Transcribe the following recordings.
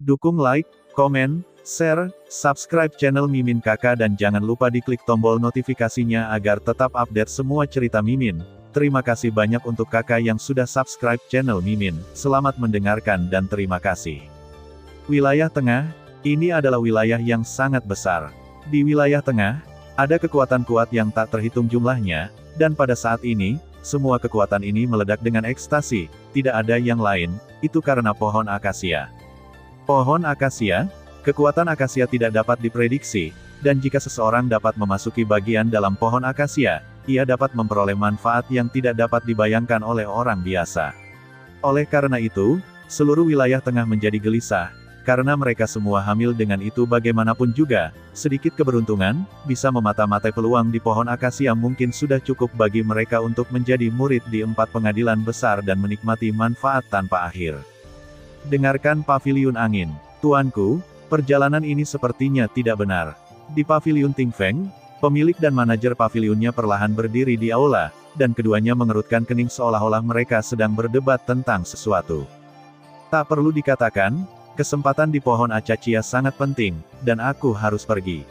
Dukung like, komen, share, subscribe channel Mimin Kakak dan jangan lupa diklik tombol notifikasinya agar tetap update semua cerita Mimin. Terima kasih banyak untuk kakak yang sudah subscribe channel Mimin. Selamat mendengarkan dan terima kasih. Wilayah Tengah, ini adalah wilayah yang sangat besar. Di wilayah Tengah, ada kekuatan kuat yang tak terhitung jumlahnya, dan pada saat ini, semua kekuatan ini meledak dengan ekstasi, tidak ada yang lain, itu karena pohon akasia. Pohon akasia, kekuatan akasia tidak dapat diprediksi, dan jika seseorang dapat memasuki bagian dalam pohon akasia, ia dapat memperoleh manfaat yang tidak dapat dibayangkan oleh orang biasa. Oleh karena itu, seluruh wilayah Tengah menjadi gelisah, karena mereka semua hamil dengan itu. Bagaimanapun juga, sedikit keberuntungan, bisa memata-matai peluang di pohon akasia mungkin sudah cukup bagi mereka untuk menjadi murid di 4 pengadilan besar dan menikmati manfaat tanpa akhir. Dengarkan Paviliun Angin. Tuanku, perjalanan ini sepertinya tidak benar. Di Paviliun Ting Feng, pemilik dan manajer pavilionnya perlahan berdiri di aula, dan keduanya mengerutkan kening seolah-olah mereka sedang berdebat tentang sesuatu. Tak perlu dikatakan, kesempatan di pohon akasia sangat penting, dan aku harus pergi.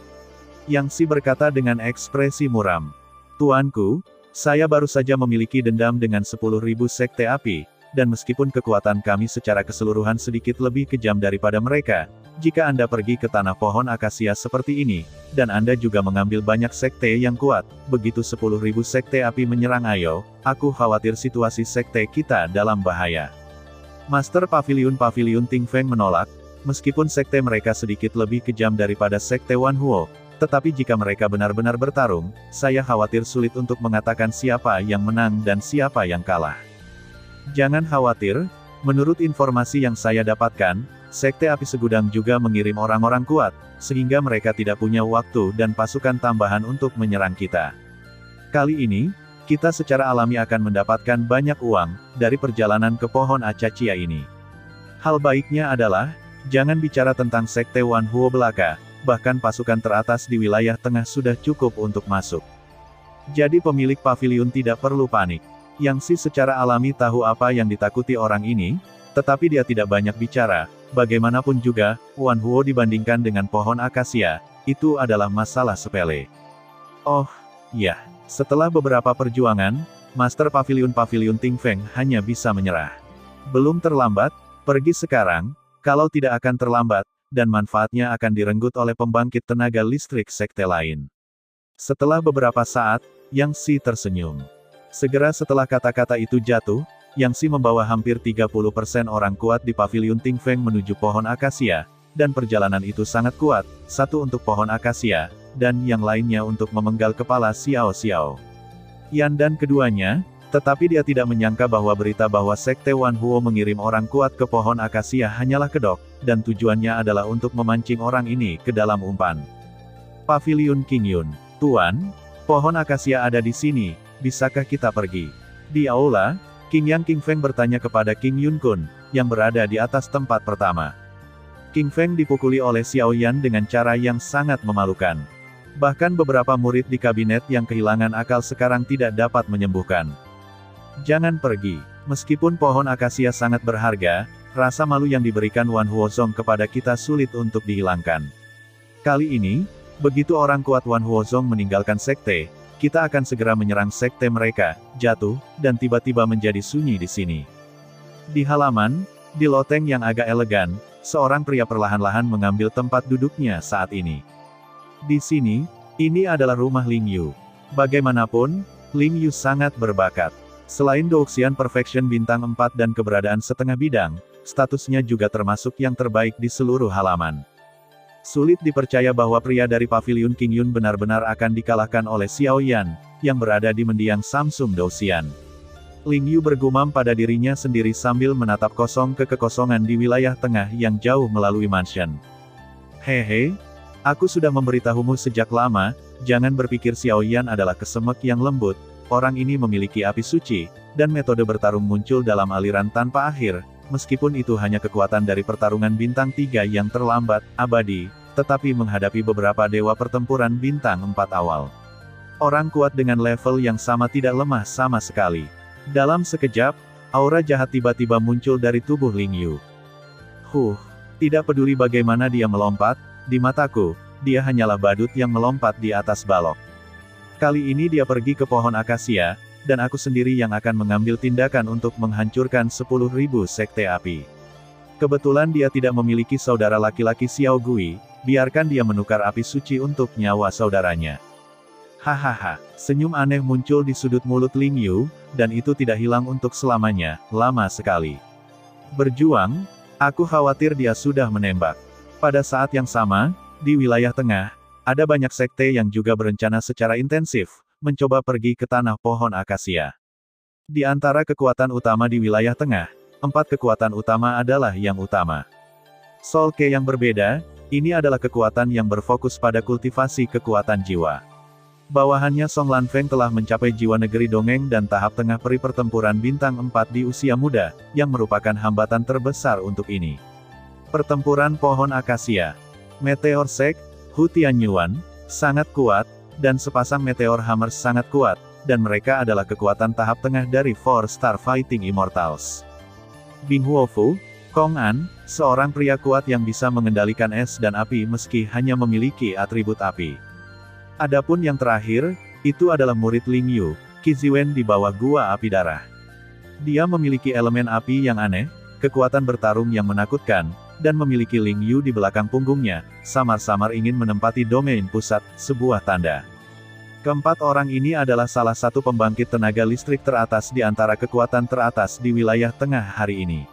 Yang Si berkata dengan ekspresi muram. Tuanku, saya baru saja memiliki dendam dengan 10.000 sekte api, dan meskipun kekuatan kami secara keseluruhan sedikit lebih kejam daripada mereka, jika Anda pergi ke tanah pohon akasia seperti ini, dan Anda juga mengambil banyak sekte yang kuat, begitu 10.000 sekte api menyerang aku khawatir situasi sekte kita dalam bahaya. Master Paviliun Ting Feng menolak, meskipun sekte mereka sedikit lebih kejam daripada sekte Wan Huo, tetapi jika mereka benar-benar bertarung, saya khawatir sulit untuk mengatakan siapa yang menang dan siapa yang kalah. Jangan khawatir, menurut informasi yang saya dapatkan, sekte api segudang juga mengirim orang-orang kuat, sehingga mereka tidak punya waktu dan pasukan tambahan untuk menyerang kita. Kali ini, kita secara alami akan mendapatkan banyak uang dari perjalanan ke pohon akasia ini. Hal baiknya adalah, jangan bicara tentang sekte Wan Huo belaka, bahkan pasukan teratas di wilayah Tengah sudah cukup untuk masuk. Jadi pemilik pavilion tidak perlu panik. Yang Si secara alami tahu apa yang ditakuti orang ini, tetapi dia tidak banyak bicara. Bagaimanapun juga, Wan Huo dibandingkan dengan pohon akasia, itu adalah masalah sepele. Oh, ya. Setelah beberapa perjuangan, Master Paviliun Ting Feng hanya bisa menyerah. Belum terlambat, pergi sekarang, kalau tidak akan terlambat, dan manfaatnya akan direnggut oleh pembangkit tenaga listrik sekte lain. Setelah beberapa saat, Yang Si tersenyum. Segera setelah kata-kata itu jatuh, Yang Si membawa hampir 30% orang kuat di Paviliun Ting Feng menuju pohon akasia, dan perjalanan itu sangat kuat, satu untuk pohon akasia, dan yang lainnya untuk memenggal kepala Xiao Xiao. Yan dan keduanya, tetapi dia tidak menyangka bahwa berita bahwa sekte Wan Huo mengirim orang kuat ke pohon akasia hanyalah kedok, dan tujuannya adalah untuk memancing orang ini ke dalam umpan. Paviliun King Yun. Tuan, pohon akasia ada di sini, bisakah kita pergi? Di aula, King Yang King Feng bertanya kepada King Yun Kun, yang berada di atas tempat pertama. King Feng dipukuli oleh Xiao Yan dengan cara yang sangat memalukan. Bahkan beberapa murid di kabinet yang kehilangan akal sekarang tidak dapat menyembuhkan. Jangan pergi. Meskipun pohon akasia sangat berharga, rasa malu yang diberikan Wan Huozong kepada kita sulit untuk dihilangkan. Kali ini, begitu orang kuat Wan Huozong meninggalkan sekte, kita akan segera menyerang sekte mereka, jatuh, dan tiba-tiba menjadi sunyi di sini. Di halaman, di loteng yang agak elegan, seorang pria perlahan-lahan mengambil tempat duduknya saat ini. Di sini, ini adalah rumah Ling Yu. Bagaimanapun, Ling Yu sangat berbakat. Selain Douxian Perfection bintang 4 dan keberadaan setengah bidang, statusnya juga termasuk yang terbaik di seluruh halaman. Sulit dipercaya bahwa pria dari Paviliun King Yun benar-benar akan dikalahkan oleh Xiao Yan, yang berada di mendiang Samsung Douxian. Ling Yu bergumam pada dirinya sendiri sambil menatap kekosongan di wilayah Tengah yang jauh melalui mansion. Hehe. Aku sudah memberitahumu sejak lama, jangan berpikir Xiao Yan adalah kesemek yang lembut, orang ini memiliki api suci, dan metode bertarung muncul dalam aliran tanpa akhir, meskipun itu hanya kekuatan dari pertarungan bintang 3 yang terlambat, abadi, tetapi menghadapi beberapa dewa pertempuran bintang 4 awal. Orang kuat dengan level yang sama tidak lemah sama sekali. Dalam sekejap, aura jahat tiba-tiba muncul dari tubuh Ling Yu. Tidak peduli bagaimana dia melompat, di mataku, dia hanyalah badut yang melompat di atas balok. Kali ini dia pergi ke pohon akasia, dan aku sendiri yang akan mengambil tindakan untuk menghancurkan 10.000 sekte api. Kebetulan dia tidak memiliki saudara laki-laki Xiao Gui, biarkan dia menukar api suci untuk nyawa saudaranya. Hahaha, senyum aneh muncul di sudut mulut Ling Yu, dan itu tidak hilang untuk selamanya, lama sekali. Berjuang? Aku khawatir dia sudah menembak. Pada saat yang sama, di wilayah tengah, ada banyak sekte yang juga berencana secara intensif, mencoba pergi ke tanah pohon akasia. Di antara kekuatan utama di wilayah tengah, 4 kekuatan utama adalah yang utama. Soul Ke yang berbeda, ini adalah kekuatan yang berfokus pada kultivasi kekuatan jiwa. Bawahannya Song Lanfeng telah mencapai jiwa negeri dongeng dan tahap tengah peri pertempuran bintang 4 di usia muda, yang merupakan hambatan terbesar untuk ini. Pertempuran pohon akasia. Meteor Sek, Hu Tianyuan, sangat kuat, dan sepasang Meteor Hammers sangat kuat, dan mereka adalah kekuatan tahap tengah dari 4-Star Fighting Immortals. Bing Huofu, Kong An, seorang pria kuat yang bisa mengendalikan es dan api meski hanya memiliki atribut api. Adapun yang terakhir, itu adalah murid Ling Yu, Qi Ziwen di bawah gua api darah. Dia memiliki elemen api yang aneh, kekuatan bertarung yang menakutkan, dan memiliki Ling Yu di belakang punggungnya, samar-samar ingin menempati domain pusat, sebuah tanda. Keempat orang ini adalah salah satu pembangkit tenaga listrik teratas di antara kekuatan teratas di wilayah tengah hari ini.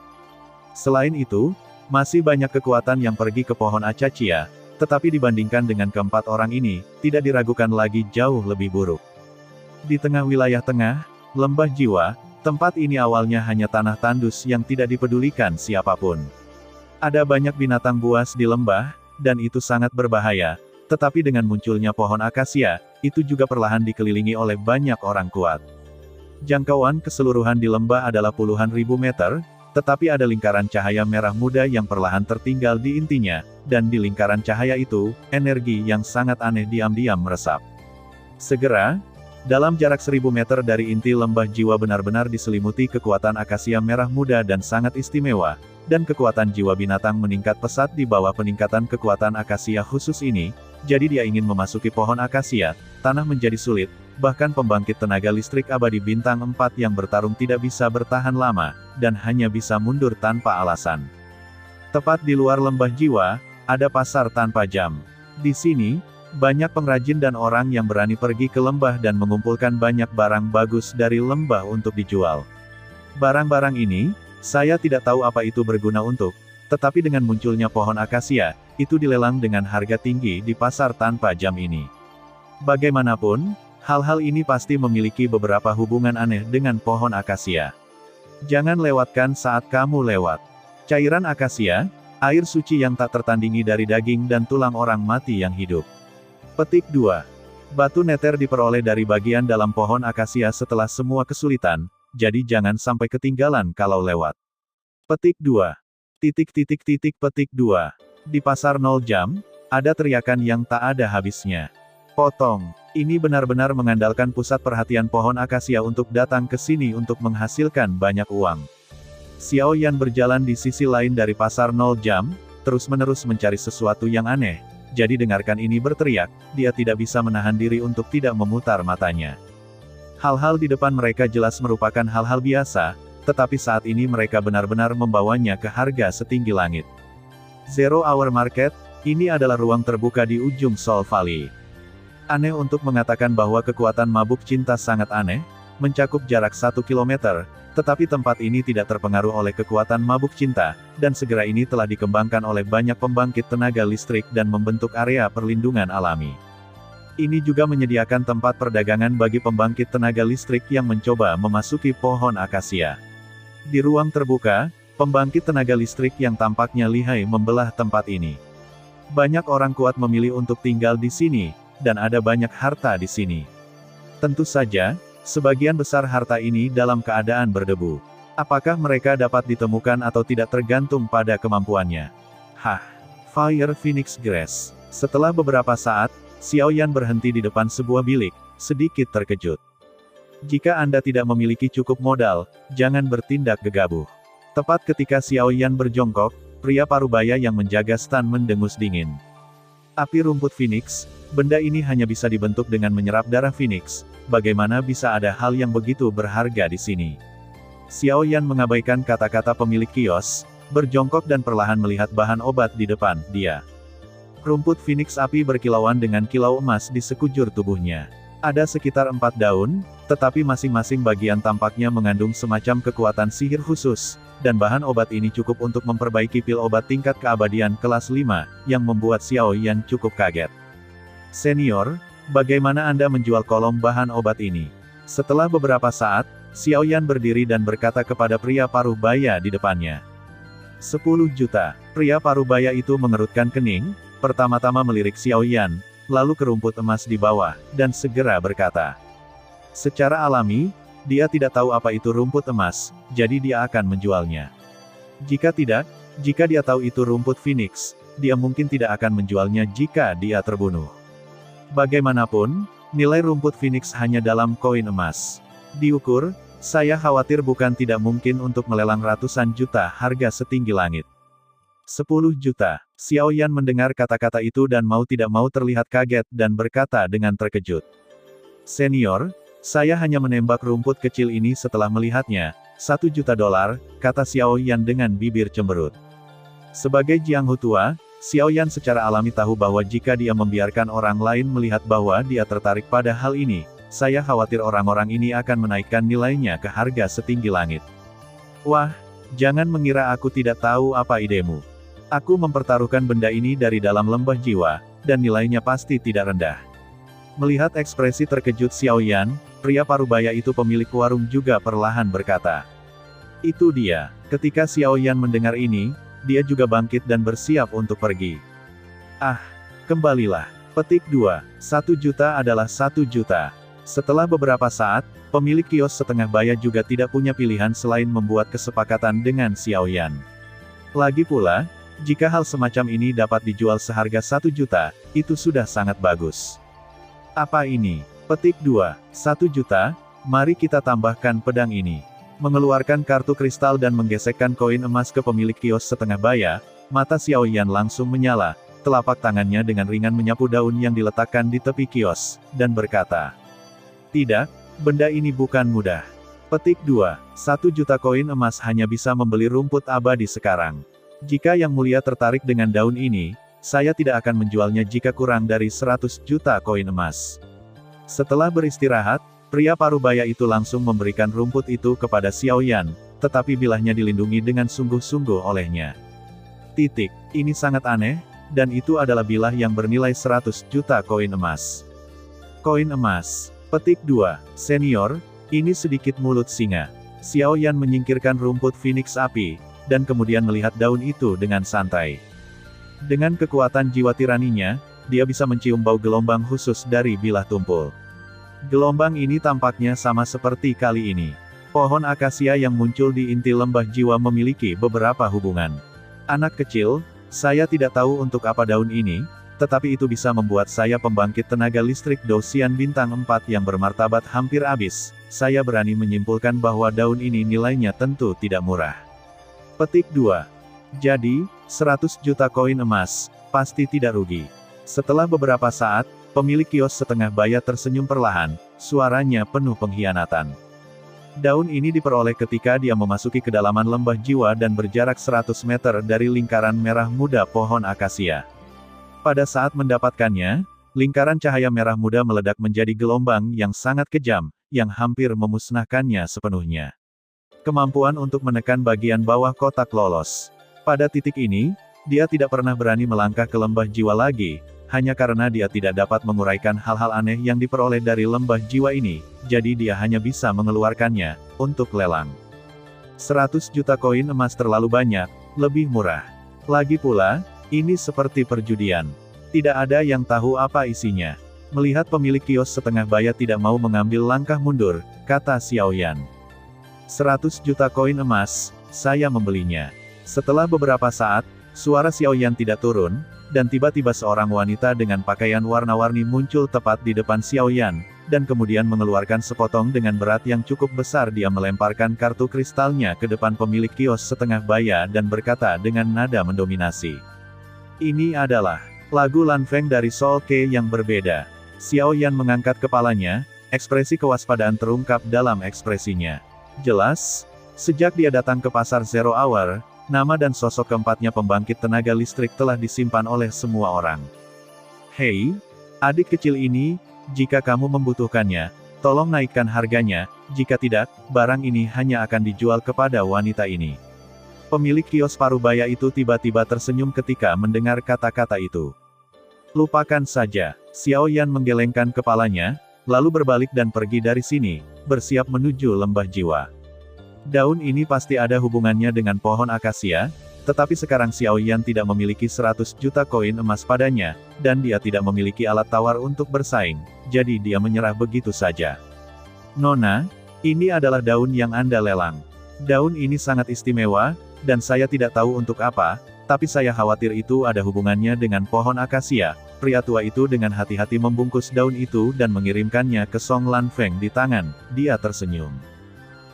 Selain itu, masih banyak kekuatan yang pergi ke pohon Acacia, tetapi dibandingkan dengan keempat orang ini, tidak diragukan lagi jauh lebih buruk. Di tengah wilayah tengah, lembah jiwa, tempat ini awalnya hanya tanah tandus yang tidak dipedulikan siapapun. Ada banyak binatang buas di lembah, dan itu sangat berbahaya, tetapi dengan munculnya pohon akasia, itu juga perlahan dikelilingi oleh banyak orang kuat. Jangkauan keseluruhan di lembah adalah puluhan ribu meter, tetapi ada lingkaran cahaya merah muda yang perlahan tertinggal di intinya, dan di lingkaran cahaya itu, energi yang sangat aneh diam-diam meresap. Segera, dalam jarak 1000 meter dari inti lembah jiwa benar-benar diselimuti kekuatan akasia merah muda dan sangat istimewa, dan kekuatan jiwa binatang meningkat pesat di bawah peningkatan kekuatan akasia khusus ini, jadi dia ingin memasuki pohon akasia, tanah menjadi sulit, bahkan pembangkit tenaga listrik abadi bintang 4 yang bertarung tidak bisa bertahan lama, dan hanya bisa mundur tanpa alasan. Tepat di luar lembah jiwa, ada pasar tanpa jam. Di sini, banyak pengrajin dan orang yang berani pergi ke lembah dan mengumpulkan banyak barang bagus dari lembah untuk dijual. Barang-barang ini, saya tidak tahu apa itu berguna untuk, tetapi dengan munculnya pohon akasia, itu dilelang dengan harga tinggi di pasar tanpa jam ini. Bagaimanapun, hal-hal ini pasti memiliki beberapa hubungan aneh dengan pohon akasia. Jangan lewatkan saat kamu lewat. Cairan akasia, air suci yang tak tertandingi dari daging dan tulang orang mati yang hidup. Petik 2. Batu neter diperoleh dari bagian dalam pohon akasia setelah semua kesulitan, jadi jangan sampai ketinggalan kalau lewat. Petik 2. Petik 2. Di pasar 0 jam, ada teriakan yang tak ada habisnya. Potong. Ini benar-benar mengandalkan pusat perhatian pohon akasia untuk datang ke sini untuk menghasilkan banyak uang. Xiao Yan berjalan di sisi lain dari pasar 0 jam, terus-menerus mencari sesuatu yang aneh. Jadi dengarkan ini berteriak, dia tidak bisa menahan diri untuk tidak memutar matanya. Hal-hal di depan mereka jelas merupakan hal-hal biasa, tetapi saat ini mereka benar-benar membawanya ke harga setinggi langit. Zero Hour Market, ini adalah ruang terbuka di ujung Soul Valley. Aneh untuk mengatakan bahwa kekuatan mabuk cinta sangat aneh, mencakup jarak 1 kilometer, tetapi tempat ini tidak terpengaruh oleh kekuatan mabuk cinta, dan segera ini telah dikembangkan oleh banyak pembangkit tenaga listrik dan membentuk area perlindungan alami. Ini juga menyediakan tempat perdagangan bagi pembangkit tenaga listrik yang mencoba memasuki pohon akasia. Di ruang terbuka, pembangkit tenaga listrik yang tampaknya lihai membelah tempat ini. Banyak orang kuat memilih untuk tinggal di sini, dan ada banyak harta di sini. Tentu saja, sebagian besar harta ini dalam keadaan berdebu. Apakah mereka dapat ditemukan atau tidak tergantung pada kemampuannya. Fire Phoenix Grass. Setelah beberapa saat, Xiao Yan berhenti di depan sebuah bilik, sedikit terkejut. Jika Anda tidak memiliki cukup modal, jangan bertindak gegabah. Tepat ketika Xiao Yan berjongkok, pria parubaya yang menjaga stan mendengus dingin. Api rumput Phoenix, benda ini hanya bisa dibentuk dengan menyerap darah Phoenix, bagaimana bisa ada hal yang begitu berharga di sini? Xiao Yan mengabaikan kata-kata pemilik kios, berjongkok dan perlahan melihat bahan obat di depan dia. Rumput Phoenix api berkilauan dengan kilau emas di sekujur tubuhnya. Ada sekitar 4 daun, tetapi masing-masing bagian tampaknya mengandung semacam kekuatan sihir khusus, dan bahan obat ini cukup untuk memperbaiki pil obat tingkat keabadian kelas 5, yang membuat Xiao Yan cukup kaget. Senior, bagaimana Anda menjual kolom bahan obat ini? Setelah beberapa saat, Xiao Yan berdiri dan berkata kepada pria parubaya di depannya. 10 juta. Pria parubaya itu mengerutkan kening, pertama-tama melirik Xiao Yan, lalu ke rumput emas di bawah, dan segera berkata. Secara alami, dia tidak tahu apa itu rumput emas, jadi dia akan menjualnya. Jika tidak, jika dia tahu itu rumput Phoenix, dia mungkin tidak akan menjualnya jika dia terbunuh. Bagaimanapun, nilai rumput Phoenix hanya dalam koin emas. Diukur, saya khawatir bukan tidak mungkin untuk melelang ratusan juta harga setinggi langit. 10 juta. Xiao Yan mendengar kata-kata itu dan mau tidak mau terlihat kaget dan berkata dengan terkejut. Senior, saya hanya menembak rumput kecil ini setelah melihatnya. 1 juta dolar, kata Xiao Yan dengan bibir cemberut. Sebagai Jianghu tua, Xiao Yan secara alami tahu bahwa jika dia membiarkan orang lain melihat bahwa dia tertarik pada hal ini, saya khawatir orang-orang ini akan menaikkan nilainya ke harga setinggi langit. Wah, jangan mengira aku tidak tahu apa idemu. Aku mempertaruhkan benda ini dari dalam lembah jiwa, dan nilainya pasti tidak rendah. Melihat ekspresi terkejut Xiao Yan, pria parubaya itu pemilik warung juga perlahan berkata. Itu dia. Ketika Xiao Yan mendengar ini, dia juga bangkit dan bersiap untuk pergi. Ah, kembalilah. Petik 2. 1 juta adalah 1 juta. Setelah beberapa saat, pemilik kios setengah baya juga tidak punya pilihan selain membuat kesepakatan dengan Xiao Yan. Lagi pula, jika hal semacam ini dapat dijual seharga 1 juta, itu sudah sangat bagus. Apa ini? Petik 2. 1 juta, mari kita tambahkan pedang ini. Mengeluarkan kartu kristal dan menggesekkan koin emas ke pemilik kios setengah baya, mata Xiao Yan langsung menyala, telapak tangannya dengan ringan menyapu daun yang diletakkan di tepi kios, dan berkata. Tidak, benda ini bukan mudah. Petik 2. 1 juta koin emas hanya bisa membeli rumput abadi sekarang. Jika Yang Mulia tertarik dengan daun ini, saya tidak akan menjualnya jika kurang dari 100 juta koin emas. Setelah beristirahat, pria parubaya itu langsung memberikan rumput itu kepada Xiao Yan, tetapi bilahnya dilindungi dengan sungguh-sungguh olehnya. Titik. Ini sangat aneh, dan itu adalah bilah yang bernilai 100 juta koin emas. Koin emas. Petik 2. Senior, ini sedikit mulut singa. Xiao Yan menyingkirkan rumput Phoenix api, dan kemudian melihat daun itu dengan santai. Dengan kekuatan jiwa tiraninya, dia bisa mencium bau gelombang khusus dari bilah tumpul. Gelombang ini tampaknya sama seperti kali ini. Pohon akasia yang muncul di inti lembah jiwa memiliki beberapa hubungan. Anak kecil, saya tidak tahu untuk apa daun ini, tetapi itu bisa membuat saya pembangkit tenaga listrik Dosian bintang 4 yang bermartabat hampir habis. Saya berani menyimpulkan bahwa daun ini nilainya tentu tidak murah. Petik 2. Jadi, 100 juta koin emas, pasti tidak rugi. Setelah beberapa saat, pemilik kios setengah baya tersenyum perlahan, suaranya penuh pengkhianatan. Daun ini diperoleh ketika dia memasuki kedalaman lembah jiwa dan berjarak 100 meter dari lingkaran merah muda pohon akasia. Pada saat mendapatkannya, lingkaran cahaya merah muda meledak menjadi gelombang yang sangat kejam, yang hampir memusnahkannya sepenuhnya. Kemampuan untuk menekan bagian bawah kotak lolos. Pada titik ini, dia tidak pernah berani melangkah ke lembah jiwa lagi, hanya karena dia tidak dapat menguraikan hal-hal aneh yang diperoleh dari lembah jiwa ini, jadi dia hanya bisa mengeluarkannya, untuk lelang. 100 juta koin emas terlalu banyak, lebih murah. Lagi pula, ini seperti perjudian. Tidak ada yang tahu apa isinya. Melihat pemilik kios setengah baya tidak mau mengambil langkah mundur, kata Xiao Yan. 100 juta koin emas, saya membelinya. Setelah beberapa saat, suara Xiao Yan tidak turun, dan tiba-tiba seorang wanita dengan pakaian warna-warni muncul tepat di depan Xiao Yan, dan kemudian mengeluarkan sepotong dengan berat yang cukup besar. Dia melemparkan kartu kristalnya ke depan pemilik kios setengah baya dan berkata dengan nada mendominasi. Ini adalah lagu Lanfeng dari Soul K yang berbeda. Xiao Yan mengangkat kepalanya, ekspresi kewaspadaan terungkap dalam ekspresinya. Jelas, sejak dia datang ke pasar Zero Hour, nama dan sosok keempatnya pembangkit tenaga listrik telah disimpan oleh semua orang. Hei, adik kecil ini, jika kamu membutuhkannya, tolong naikkan harganya, jika tidak, barang ini hanya akan dijual kepada wanita ini. Pemilik kios parubaya itu tiba-tiba tersenyum ketika mendengar kata-kata itu. Lupakan saja, Xiao Yan menggelengkan kepalanya, lalu berbalik dan pergi dari sini, bersiap menuju lembah jiwa. Daun ini pasti ada hubungannya dengan pohon akasia, tetapi sekarang Xiao Yan tidak memiliki 100 juta koin emas padanya, dan dia tidak memiliki alat tawar untuk bersaing, jadi dia menyerah begitu saja. Nona, ini adalah daun yang Anda lelang. Daun ini sangat istimewa, dan saya tidak tahu untuk apa, tapi saya khawatir itu ada hubungannya dengan pohon akasia. Pria tua itu dengan hati-hati membungkus daun itu dan mengirimkannya ke Song Lanfeng di tangan. Dia tersenyum.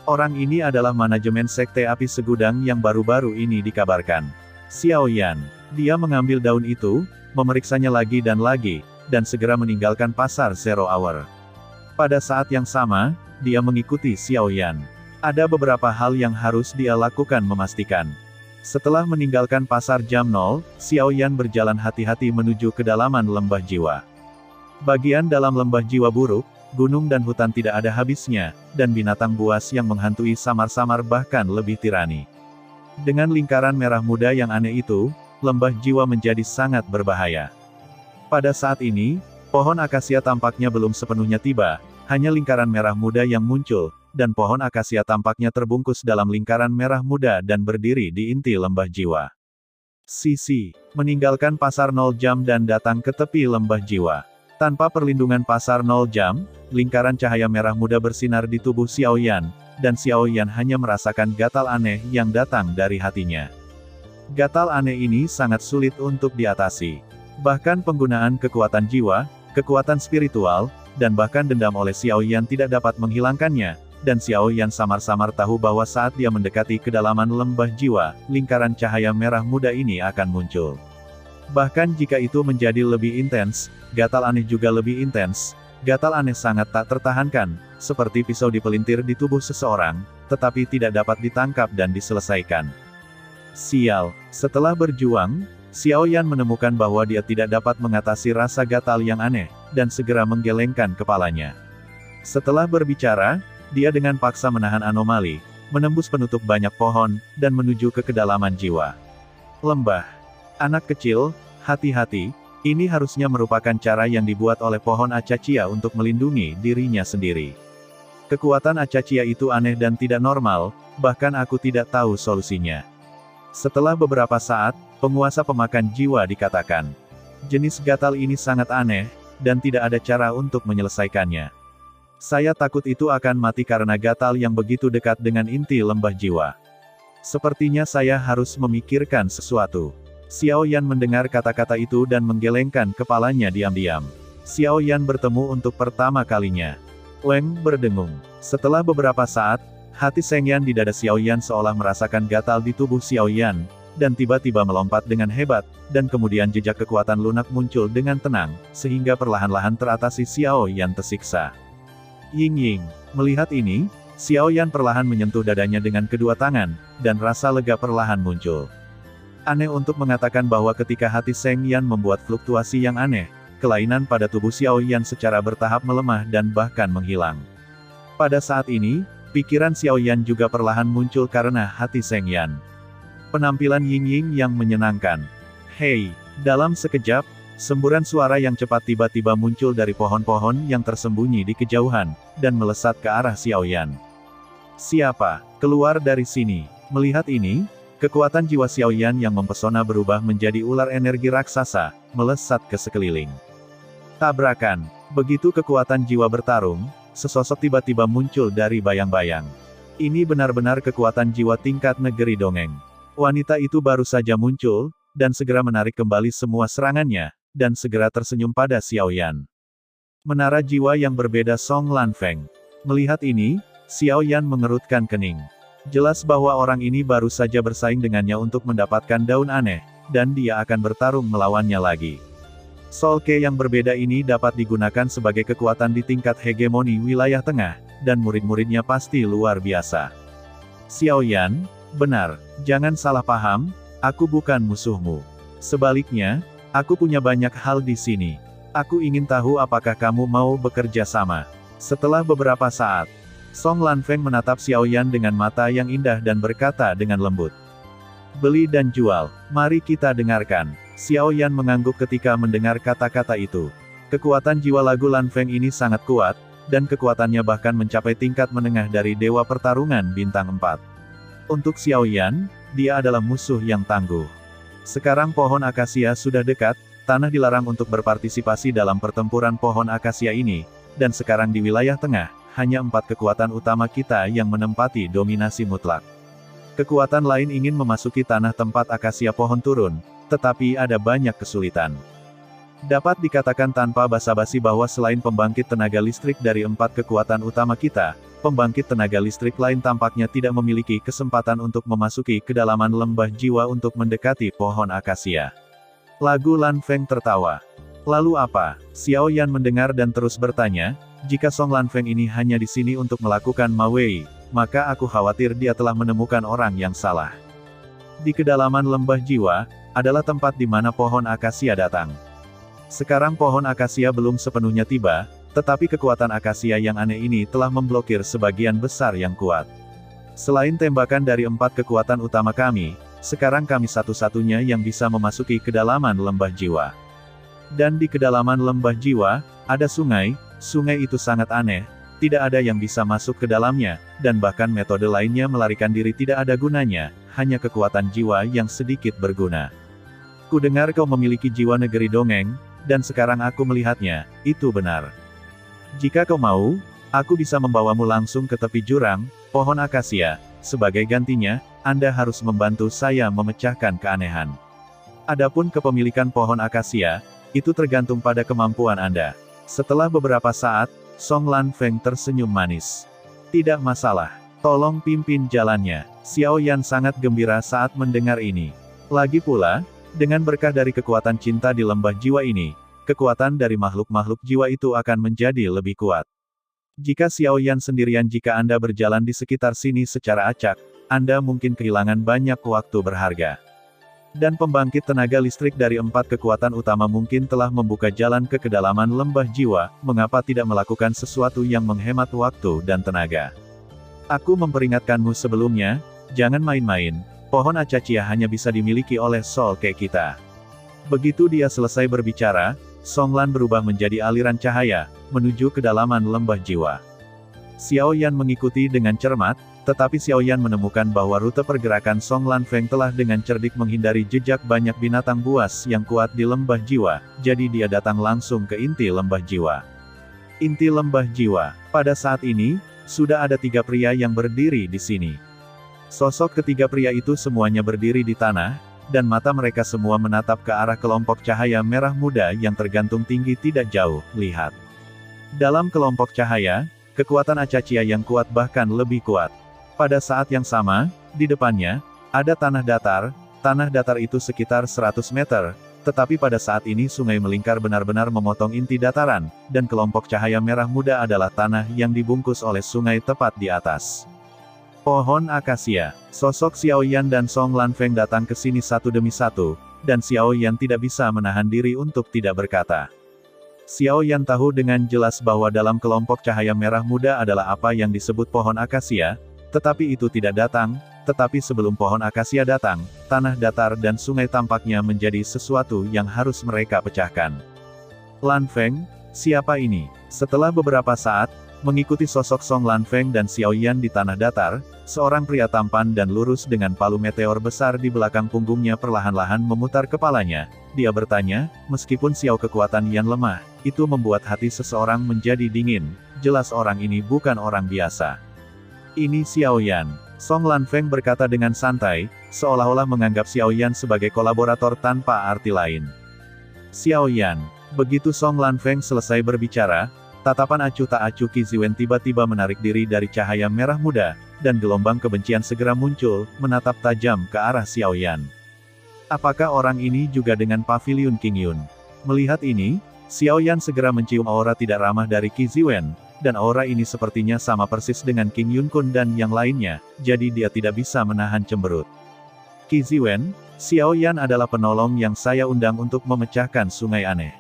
Orang ini adalah manajemen sekte api segudang yang baru-baru ini dikabarkan. Xiao Yan. Dia mengambil daun itu, memeriksanya lagi, dan segera meninggalkan pasar Zero Hour. Pada saat yang sama, dia mengikuti Xiao Yan. Ada beberapa hal yang harus dia lakukan memastikan. Setelah meninggalkan pasar jam 0, Xiao Yan berjalan hati-hati menuju kedalaman lembah jiwa. Bagian dalam lembah jiwa buruk, gunung dan hutan tidak ada habisnya, dan binatang buas yang menghantui samar-samar bahkan lebih tirani. Dengan lingkaran merah muda yang aneh itu, lembah jiwa menjadi sangat berbahaya. Pada saat ini, pohon akasia tampaknya belum sepenuhnya tiba, hanya lingkaran merah muda yang muncul, dan pohon akasia tampaknya terbungkus dalam lingkaran merah muda dan berdiri di inti lembah jiwa. Sisi, meninggalkan pasar 0 jam dan datang ke tepi lembah jiwa. Tanpa perlindungan pasar 0 jam, lingkaran cahaya merah muda bersinar di tubuh Xiao Yan, dan Xiao Yan hanya merasakan gatal aneh yang datang dari hatinya. Gatal aneh ini sangat sulit untuk diatasi. Bahkan penggunaan kekuatan jiwa, kekuatan spiritual, dan bahkan dendam oleh Xiao Yan tidak dapat menghilangkannya, dan Xiao Yan samar-samar tahu bahwa saat dia mendekati kedalaman lembah jiwa, lingkaran cahaya merah muda ini akan muncul. Bahkan jika itu menjadi lebih intens, gatal aneh juga lebih intens. Gatal aneh sangat tak tertahankan, seperti pisau dipelintir di tubuh seseorang, tetapi tidak dapat ditangkap dan diselesaikan. Sial, setelah berjuang, Xiao Yan menemukan bahwa dia tidak dapat mengatasi rasa gatal yang aneh, dan segera menggelengkan kepalanya. Setelah berbicara, dia dengan paksa menahan anomali, menembus penutup banyak pohon, dan menuju ke kedalaman jiwa. Lembah. Anak kecil, hati-hati, ini harusnya merupakan cara yang dibuat oleh pohon acacia untuk melindungi dirinya sendiri. Kekuatan acacia itu aneh dan tidak normal, bahkan aku tidak tahu solusinya. Setelah beberapa saat, penguasa pemakan jiwa dikatakan. Jenis gatal ini sangat aneh, dan tidak ada cara untuk menyelesaikannya. Saya takut itu akan mati karena gatal yang begitu dekat dengan inti lembah jiwa. Sepertinya saya harus memikirkan sesuatu. Xiao Yan mendengar kata-kata itu dan menggelengkan kepalanya diam-diam. Xiao Yan bertemu untuk pertama kalinya. Weng berdengung. Setelah beberapa saat, hati Seng Yan di dada Xiao Yan seolah merasakan gatal di tubuh Xiao Yan, dan tiba-tiba melompat dengan hebat, dan kemudian jejak kekuatan lunak muncul dengan tenang, sehingga perlahan-lahan teratasi Xiao Yan tersiksa. Ying. Melihat ini, Xiao Yan perlahan menyentuh dadanya dengan kedua tangan, dan rasa lega perlahan muncul. Aneh untuk mengatakan bahwa ketika hati Seng Yan membuat fluktuasi yang aneh, kelainan pada tubuh Xiao Yan secara bertahap melemah dan bahkan menghilang. Pada saat ini, pikiran Xiao Yan juga perlahan muncul karena hati Seng Yan. Penampilan Ying yang menyenangkan. Hei, dalam sekejap, semburan suara yang cepat tiba-tiba muncul dari pohon-pohon yang tersembunyi di kejauhan, dan melesat ke arah Xiao Yan. Siapa? Keluar dari sini. Melihat ini, kekuatan jiwa Xiao Yan yang mempesona berubah menjadi ular energi raksasa, melesat ke sekeliling. Tabrakan. Begitu kekuatan jiwa bertarung, sesosok tiba-tiba muncul dari bayang-bayang. Ini benar-benar kekuatan jiwa tingkat negeri dongeng. Wanita itu baru saja muncul, dan segera menarik kembali semua serangannya, dan segera tersenyum pada Xiao Yan. Menara jiwa yang berbeda Song Lanfeng. Melihat ini, Xiao Yan mengerutkan kening. Jelas bahwa orang ini baru saja bersaing dengannya untuk mendapatkan daun aneh, dan dia akan bertarung melawannya lagi. Soul Key yang berbeda ini dapat digunakan sebagai kekuatan di tingkat hegemoni wilayah tengah, dan murid-muridnya pasti luar biasa. Xiao Yan, benar, jangan salah paham, aku bukan musuhmu. Sebaliknya, aku punya banyak hal di sini. Aku ingin tahu apakah kamu mau bekerja sama. Setelah beberapa saat, Song Lanfeng menatap Xiao Yan dengan mata yang indah dan berkata dengan lembut. Beli dan jual, mari kita dengarkan. Xiao Yan mengangguk ketika mendengar kata-kata itu. Kekuatan jiwa lagu Lanfeng ini sangat kuat, dan kekuatannya bahkan mencapai tingkat menengah dari Dewa Pertarungan Bintang 4. Untuk Xiao Yan, dia adalah musuh yang tangguh. Sekarang pohon akasia sudah dekat, tanah dilarang untuk berpartisipasi dalam pertempuran pohon akasia ini, dan sekarang di wilayah tengah, hanya 4 kekuatan utama kita yang menempati dominasi mutlak. Kekuatan lain ingin memasuki tanah tempat akasia pohon turun, tetapi ada banyak kesulitan. Dapat dikatakan tanpa basa-basi bahwa selain pembangkit tenaga listrik dari 4 kekuatan utama kita, pembangkit tenaga listrik lain tampaknya tidak memiliki kesempatan untuk memasuki kedalaman lembah jiwa untuk mendekati pohon akasia. Lagu Lanfeng tertawa. Lalu apa? Xiao Yan mendengar dan terus bertanya, jika Song Lanfeng ini hanya di sini untuk melakukan Mawei, maka aku khawatir dia telah menemukan orang yang salah. Di kedalaman lembah jiwa, adalah tempat di mana pohon akasia datang. Sekarang pohon akasia belum sepenuhnya tiba, tetapi kekuatan akasia yang aneh ini telah memblokir sebagian besar yang kuat. Selain tembakan dari 4 kekuatan utama kami, sekarang kami satu-satunya yang bisa memasuki kedalaman lembah jiwa. Dan di kedalaman lembah jiwa, ada sungai itu sangat aneh, tidak ada yang bisa masuk ke dalamnya, dan bahkan metode lainnya melarikan diri tidak ada gunanya, hanya kekuatan jiwa yang sedikit berguna. Kudengar kau memiliki jiwa negeri dongeng, dan sekarang aku melihatnya, itu benar. Jika kau mau, aku bisa membawamu langsung ke tepi jurang, pohon akasia, sebagai gantinya, Anda harus membantu saya memecahkan keanehan. Adapun kepemilikan pohon akasia, itu tergantung pada kemampuan Anda. Setelah beberapa saat, Song Lanfeng tersenyum manis. Tidak masalah, tolong pimpin jalannya. Xiao Yan sangat gembira saat mendengar ini. Lagi pula, dengan berkah dari kekuatan cinta di lembah jiwa ini, kekuatan dari makhluk-makhluk jiwa itu akan menjadi lebih kuat. Jika Xiao Yan sendirian jika Anda berjalan di sekitar sini secara acak, Anda mungkin kehilangan banyak waktu berharga. Dan pembangkit tenaga listrik dari 4 kekuatan utama mungkin telah membuka jalan ke kedalaman lembah jiwa, mengapa tidak melakukan sesuatu yang menghemat waktu dan tenaga. Aku memperingatkanmu sebelumnya, jangan main-main, pohon akasia hanya bisa dimiliki oleh Soul Key kita. Begitu dia selesai berbicara, Song Lan berubah menjadi aliran cahaya, menuju kedalaman lembah jiwa. Xiao Yan mengikuti dengan cermat, tetapi Xiao Yan menemukan bahwa rute pergerakan Song Lanfeng telah dengan cerdik menghindari jejak banyak binatang buas yang kuat di lembah jiwa, jadi dia datang langsung ke inti lembah jiwa. Inti lembah jiwa. Pada saat ini, sudah ada 3 pria yang berdiri di sini. Sosok ketiga pria itu semuanya berdiri di tanah, dan mata mereka semua menatap ke arah kelompok cahaya merah muda yang tergantung tinggi tidak jauh, lihat. Dalam kelompok cahaya, kekuatan akasia yang kuat bahkan lebih kuat. Pada saat yang sama, di depannya, ada tanah datar itu sekitar 100 meter, tetapi pada saat ini sungai melingkar benar-benar memotong inti dataran, dan kelompok cahaya merah muda adalah tanah yang dibungkus oleh sungai tepat di atas. Pohon akasia. Sosok Xiao Yan dan Song Lanfeng datang ke sini satu demi satu, dan Xiao Yan tidak bisa menahan diri untuk tidak berkata. Xiao Yan tahu dengan jelas bahwa dalam kelompok cahaya merah muda adalah apa yang disebut pohon akasia, tetapi itu tidak datang, tetapi sebelum pohon akasia datang, tanah datar dan sungai tampaknya menjadi sesuatu yang harus mereka pecahkan. Lanfeng, siapa ini? Setelah beberapa saat, mengikuti sosok Song Lanfeng dan Xiao Yan di tanah datar, seorang pria tampan dan lurus dengan palu meteor besar di belakang punggungnya perlahan-lahan memutar kepalanya. Dia bertanya, meskipun Xiao kekuatan yang lemah, itu membuat hati seseorang menjadi dingin, jelas orang ini bukan orang biasa. Ini Xiao Yan. Song Lanfeng berkata dengan santai, seolah-olah menganggap Xiao Yan sebagai kolaborator tanpa arti lain. Xiao Yan, Begitu Song Lanfeng selesai berbicara, tatapan acuh tak acuh Qi Ziwen tiba-tiba menarik diri dari cahaya merah muda, dan gelombang kebencian segera muncul, menatap tajam ke arah Xiao Yan. Apakah orang ini juga dengan pavilion King Yun? Melihat ini, Xiao Yan segera mencium aura tidak ramah dari Qi Ziwen, dan aura ini sepertinya sama persis dengan King Yun Kun dan yang lainnya, jadi dia tidak bisa menahan cemberut. Qi Ziwen, Xiao Yan adalah penolong yang saya undang untuk memecahkan sungai aneh.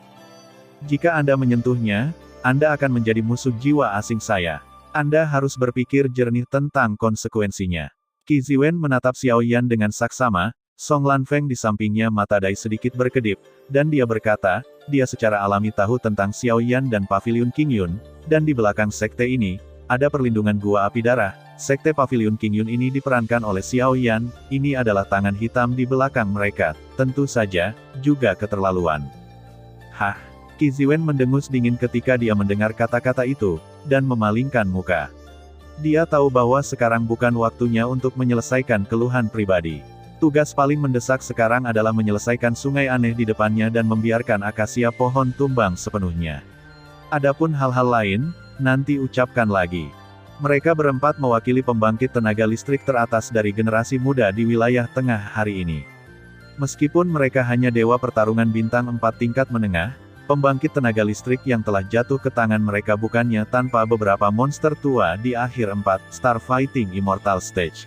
Jika Anda menyentuhnya, Anda akan menjadi musuh jiwa asing saya. Anda harus berpikir jernih tentang konsekuensinya. Qi Ziwen menatap Xiao Yan dengan saksama, Song Lanfeng di sampingnya mata Dai sedikit berkedip, dan dia berkata, dia secara alami tahu tentang Xiao Yan dan pavilion King Yun, dan di belakang sekte ini, ada perlindungan gua api darah. Sekte pavilion King Yun ini diperankan oleh Xiao Yan, ini adalah tangan hitam di belakang mereka, tentu saja, juga keterlaluan. Hah? Qi Ziwen mendengus dingin ketika dia mendengar kata-kata itu, dan memalingkan muka. Dia tahu bahwa sekarang bukan waktunya untuk menyelesaikan keluhan pribadi. Tugas paling mendesak sekarang adalah menyelesaikan sungai aneh di depannya dan membiarkan akasia pohon tumbang sepenuhnya. Adapun hal-hal lain, nanti ucapkan lagi. Mereka berempat mewakili pembangkit tenaga listrik teratas dari generasi muda di wilayah tengah hari ini. Meskipun mereka hanya dewa pertarungan bintang 4 tingkat menengah, pembangkit tenaga listrik yang telah jatuh ke tangan mereka bukannya tanpa beberapa monster tua di akhir 4 Star Fighting Immortal Stage.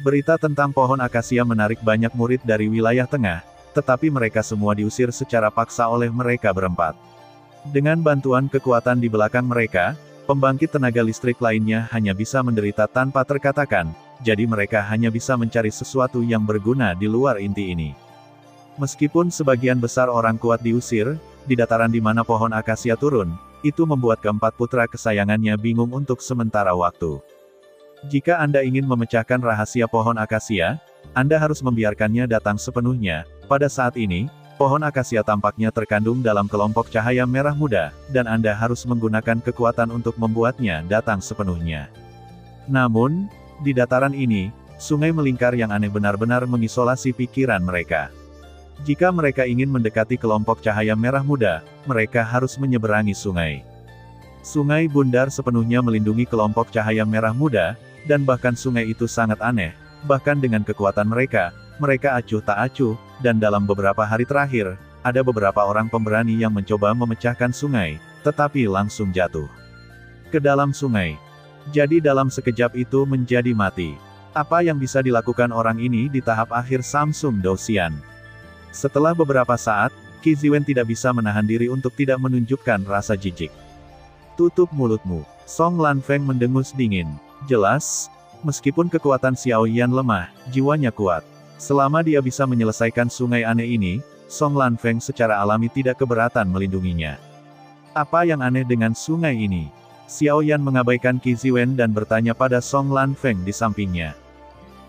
Berita tentang pohon akasia menarik banyak murid dari wilayah tengah, tetapi mereka semua diusir secara paksa oleh mereka berempat. Dengan bantuan kekuatan di belakang mereka, pembangkit tenaga listrik lainnya hanya bisa menderita tanpa terkatakan, jadi mereka hanya bisa mencari sesuatu yang berguna di luar inti ini. Meskipun sebagian besar orang kuat diusir, di dataran di mana pohon akasia turun, itu membuat keempat putra kesayangannya bingung untuk sementara waktu. Jika Anda ingin memecahkan rahasia pohon akasia, Anda harus membiarkannya datang sepenuhnya. Pada saat ini, pohon akasia tampaknya terkandung dalam kelompok cahaya merah muda, dan Anda harus menggunakan kekuatan untuk membuatnya datang sepenuhnya. Namun, di dataran ini, sungai melingkar yang aneh benar-benar mengisolasi pikiran mereka. Jika mereka ingin mendekati kelompok cahaya merah muda, mereka harus menyeberangi sungai. Sungai bundar sepenuhnya melindungi kelompok cahaya merah muda, dan bahkan sungai itu sangat aneh, bahkan dengan kekuatan mereka acuh tak acuh, dan dalam beberapa hari terakhir, ada beberapa orang pemberani yang mencoba memecahkan sungai, tetapi langsung jatuh ke dalam sungai. Jadi dalam sekejap itu menjadi mati. Apa yang bisa dilakukan orang ini di tahap akhir Samsung Dosian? Setelah beberapa saat, Qi Ziwen tidak bisa menahan diri untuk tidak menunjukkan rasa jijik. Tutup mulutmu. Song Lanfeng mendengus dingin. Jelas, meskipun kekuatan Xiao Yan lemah, jiwanya kuat. Selama dia bisa menyelesaikan sungai aneh ini, Song Lanfeng secara alami tidak keberatan melindunginya. Apa yang aneh dengan sungai ini? Xiao Yan mengabaikan Qi Ziwen dan bertanya pada Song Lanfeng di sampingnya.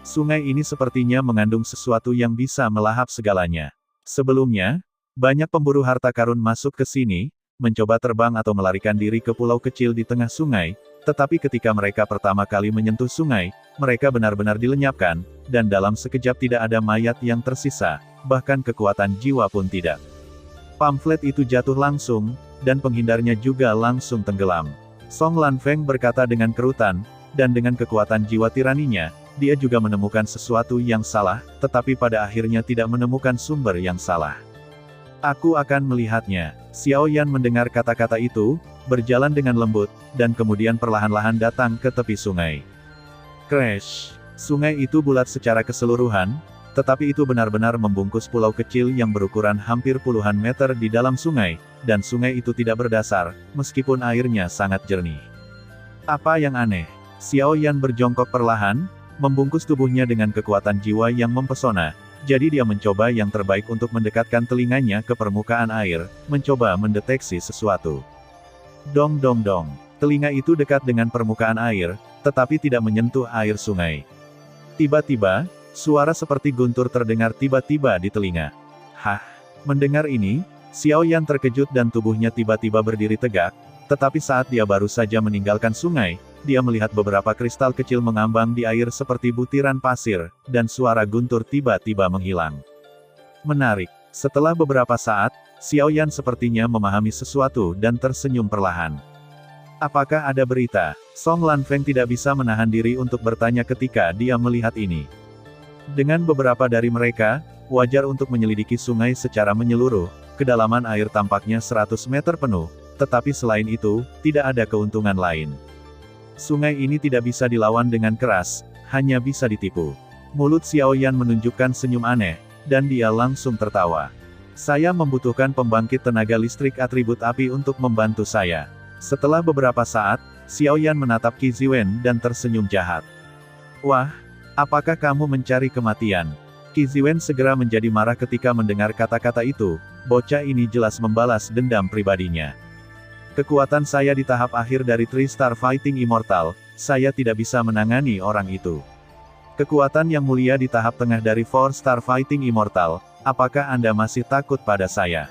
Sungai ini sepertinya mengandung sesuatu yang bisa melahap segalanya. Sebelumnya, banyak pemburu harta karun masuk ke sini, mencoba terbang atau melarikan diri ke pulau kecil di tengah sungai, tetapi ketika mereka pertama kali menyentuh sungai, mereka benar-benar dilenyapkan, dan dalam sekejap tidak ada mayat yang tersisa, bahkan kekuatan jiwa pun tidak. Pamflet itu jatuh langsung, dan penghindarnya juga langsung tenggelam. Song Lanfeng berkata dengan kerutan, dan dengan kekuatan jiwa tiraninya, dia juga menemukan sesuatu yang salah, tetapi pada akhirnya tidak menemukan sumber yang salah. Aku akan melihatnya. Xiao Yan mendengar kata-kata itu, berjalan dengan lembut, dan kemudian perlahan-lahan datang ke tepi sungai. Crash! Sungai itu bulat secara keseluruhan, tetapi itu benar-benar membungkus pulau kecil yang berukuran hampir puluhan meter di dalam sungai, dan sungai itu tidak berdasar, meskipun airnya sangat jernih. Apa yang aneh? Xiao Yan berjongkok perlahan, membungkus tubuhnya dengan kekuatan jiwa yang mempesona, jadi dia mencoba yang terbaik untuk mendekatkan telinganya ke permukaan air, mencoba mendeteksi sesuatu. Dong dong dong. Telinga itu dekat dengan permukaan air, tetapi tidak menyentuh air sungai. Tiba-tiba, suara seperti guntur terdengar tiba-tiba di telinga. Hah? Mendengar ini, Xiao Yan terkejut dan tubuhnya tiba-tiba berdiri tegak, tetapi saat dia baru saja meninggalkan sungai, dia melihat beberapa kristal kecil mengambang di air seperti butiran pasir, dan suara guntur tiba-tiba menghilang. Menarik. Setelah beberapa saat, Xiao Yan sepertinya memahami sesuatu dan tersenyum perlahan. Apakah ada berita? Song Lanfeng tidak bisa menahan diri untuk bertanya ketika dia melihat ini. Dengan beberapa dari mereka, wajar untuk menyelidiki sungai secara menyeluruh, kedalaman air tampaknya 100 meter penuh, tetapi selain itu, tidak ada keuntungan lain. Sungai ini tidak bisa dilawan dengan keras, hanya bisa ditipu. Mulut Xiao Yan menunjukkan senyum aneh, dan dia langsung tertawa. Saya membutuhkan pembangkit tenaga listrik atribut api untuk membantu saya. Setelah beberapa saat, Xiao Yan menatap Qi Ziwen dan tersenyum jahat. Wah, apakah kamu mencari kematian? Qi Ziwen segera menjadi marah ketika mendengar kata-kata itu, bocah ini jelas membalas dendam pribadinya. Kekuatan saya di tahap akhir dari 3-star Fighting Immortal, saya tidak bisa menangani orang itu. Kekuatan yang mulia di tahap tengah dari 4-star Fighting Immortal, apakah Anda masih takut pada saya?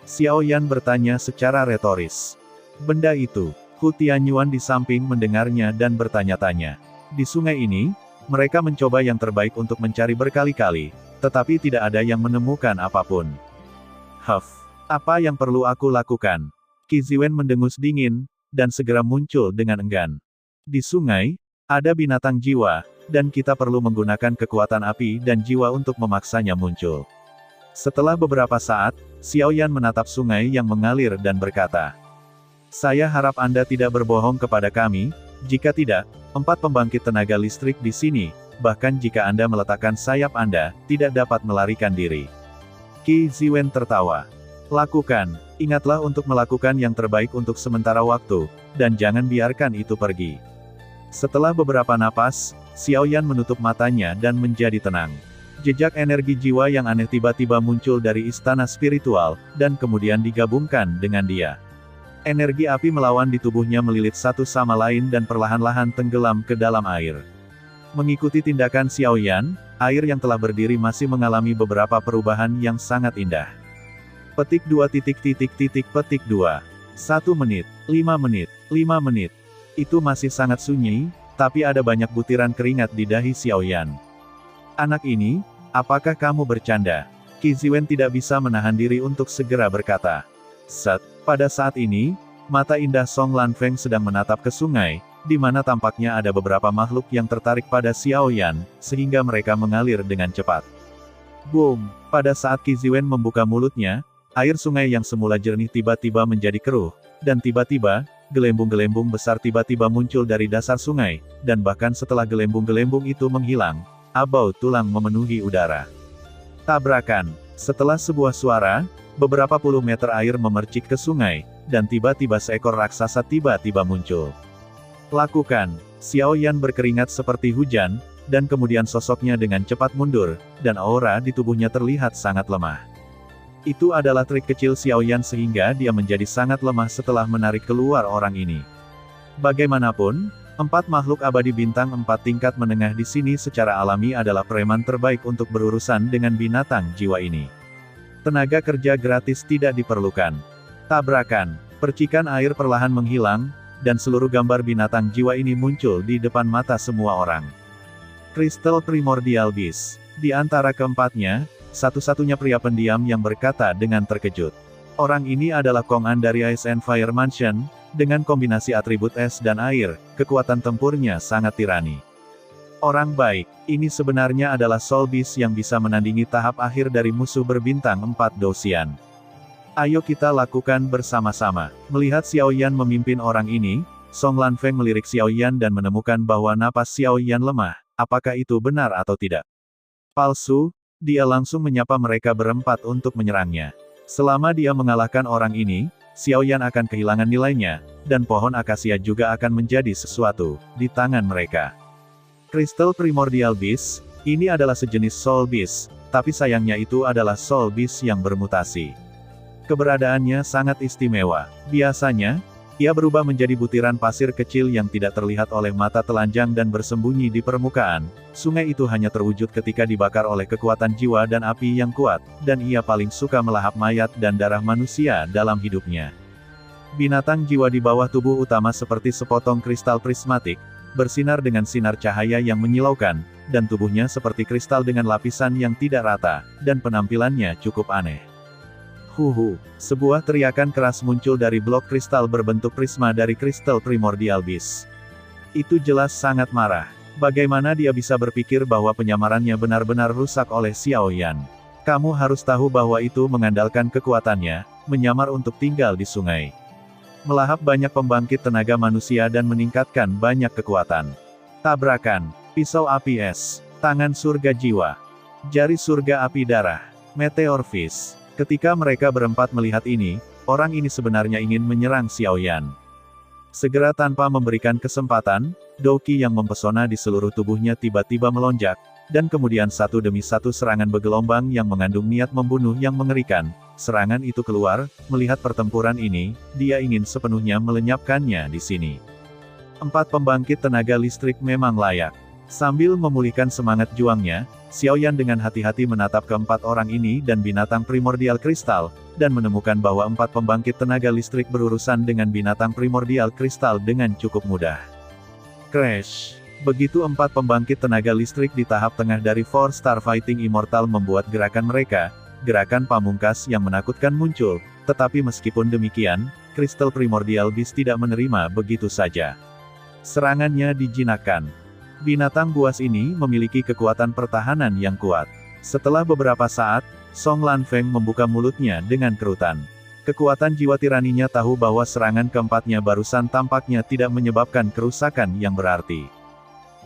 Xiao Yan bertanya secara retoris. Benda itu, Hu Tianyuan di samping mendengarnya dan bertanya-tanya. Di sungai ini, mereka mencoba yang terbaik untuk mencari berkali-kali, tetapi tidak ada yang menemukan apapun. Apa yang perlu aku lakukan? Qi Ziwen mendengus dingin, dan segera muncul dengan enggan. Di sungai, ada binatang jiwa, dan kita perlu menggunakan kekuatan api dan jiwa untuk memaksanya muncul. Setelah beberapa saat, Xiao Yan menatap sungai yang mengalir dan berkata, saya harap Anda tidak berbohong kepada kami, jika tidak, 4 pembangkit tenaga listrik di sini, bahkan jika Anda meletakkan sayap Anda, tidak dapat melarikan diri. Qi Ziwen tertawa. Lakukan, ingatlah untuk melakukan yang terbaik untuk sementara waktu, dan jangan biarkan itu pergi. Setelah beberapa napas, Xiao Yan menutup matanya dan menjadi tenang. Jejak energi jiwa yang aneh tiba-tiba muncul dari istana spiritual, dan kemudian digabungkan dengan dia. Energi api melawan di tubuhnya melilit satu sama lain dan perlahan-lahan tenggelam ke dalam air. Mengikuti tindakan Xiao Yan, air yang telah berdiri masih mengalami beberapa perubahan yang sangat indah. Petik 2 petik 2. 1 menit, 5 menit, 5 menit. Itu masih sangat sunyi, tapi ada banyak butiran keringat di dahi Xiao Yan. Anak ini, apakah kamu bercanda? Qi Ziwen tidak bisa menahan diri untuk segera berkata. Pada saat ini, mata indah Song Lanfeng sedang menatap ke sungai, di mana tampaknya ada beberapa makhluk yang tertarik pada Xiao Yan, sehingga mereka mengalir dengan cepat. Boom! Pada saat Qi Ziwen membuka mulutnya, air sungai yang semula jernih tiba-tiba menjadi keruh, dan tiba-tiba, gelembung-gelembung besar tiba-tiba muncul dari dasar sungai, dan bahkan setelah gelembung-gelembung itu menghilang, abau tulang memenuhi udara. Tabrakan. Setelah sebuah suara, beberapa puluh meter air memercik ke sungai, dan tiba-tiba seekor raksasa tiba-tiba muncul. Lakukan. Xiao Yan berkeringat seperti hujan, dan kemudian sosoknya dengan cepat mundur, dan aura di tubuhnya terlihat sangat lemah. Itu adalah trik kecil Xiao Yan sehingga dia menjadi sangat lemah setelah menarik keluar orang ini. Bagaimanapun, 4 makhluk abadi bintang 4 tingkat menengah di sini secara alami adalah preman terbaik untuk berurusan dengan binatang jiwa ini. Tenaga kerja gratis tidak diperlukan. Tabrakan. Percikan air perlahan menghilang, dan seluruh gambar binatang jiwa ini muncul di depan mata semua orang. Crystal Primordial Beast. Di antara keempatnya, satu-satunya pria pendiam yang berkata dengan terkejut. Orang ini adalah Kong An dari Ice and Fire Mansion, dengan kombinasi atribut es dan air, kekuatan tempurnya sangat tirani. Orang baik, ini sebenarnya adalah Soul Beast yang bisa menandingi tahap akhir dari musuh berbintang 4 Dosian. Ayo kita lakukan bersama-sama. Melihat Xiao Yan memimpin orang ini, Song Lanfeng melirik Xiao Yan dan menemukan bahwa napas Xiao Yan lemah. Apakah itu benar atau tidak? Palsu. Dia langsung menyapa mereka berempat untuk menyerangnya. Selama dia mengalahkan orang ini, Xiao Yan akan kehilangan nilainya, dan pohon akasia juga akan menjadi sesuatu di tangan mereka. Crystal Primordial Beast, ini adalah sejenis Soul Beast, tapi sayangnya itu adalah Soul Beast yang bermutasi. Keberadaannya sangat istimewa. Biasanya, ia berubah menjadi butiran pasir kecil yang tidak terlihat oleh mata telanjang dan bersembunyi di permukaan. Sungai itu hanya terwujud ketika dibakar oleh kekuatan jiwa dan api yang kuat, dan ia paling suka melahap mayat dan darah manusia dalam hidupnya. Binatang jiwa di bawah tubuh utama seperti sepotong kristal prismatik, bersinar dengan sinar cahaya yang menyilaukan, dan tubuhnya seperti kristal dengan lapisan yang tidak rata, dan penampilannya cukup aneh. Huhu, sebuah teriakan keras muncul dari blok kristal berbentuk prisma dari Crystal Primordial Beast. Itu jelas sangat marah. Bagaimana dia bisa berpikir bahwa penyamarannya benar-benar rusak oleh Xiao Yan? Kamu harus tahu bahwa itu mengandalkan kekuatannya, menyamar untuk tinggal di sungai. Melahap banyak pembangkit tenaga manusia dan meningkatkan banyak kekuatan. Tabrakan, pisau api es, tangan surga jiwa, jari surga api darah, meteor fish. Ketika mereka berempat melihat ini, orang ini sebenarnya ingin menyerang Xiao Yan. Segera tanpa memberikan kesempatan, Doqi yang mempesona di seluruh tubuhnya tiba-tiba melonjak, dan kemudian satu demi satu serangan bergelombang yang mengandung niat membunuh yang mengerikan. Serangan itu keluar, melihat pertempuran ini, dia ingin sepenuhnya melenyapkannya di sini. 4 pembangkit tenaga listrik memang layak. Sambil memulihkan semangat juangnya, Xiao Yan dengan hati-hati menatap keempat orang ini dan binatang primordial kristal, dan menemukan bahwa 4 pembangkit tenaga listrik berurusan dengan binatang primordial kristal dengan cukup mudah. Crash! Begitu 4 pembangkit tenaga listrik di tahap tengah dari 4-star fighting immortal membuat gerakan mereka, gerakan pamungkas yang menakutkan muncul, tetapi meskipun demikian, Crystal Primordial Beast tidak menerima begitu saja. Serangannya dijinakkan. Binatang buas ini memiliki kekuatan pertahanan yang kuat. Setelah beberapa saat, Song Lanfeng membuka mulutnya dengan kerutan. Kekuatan jiwa tiraninya tahu bahwa serangan keempatnya barusan tampaknya tidak menyebabkan kerusakan yang berarti.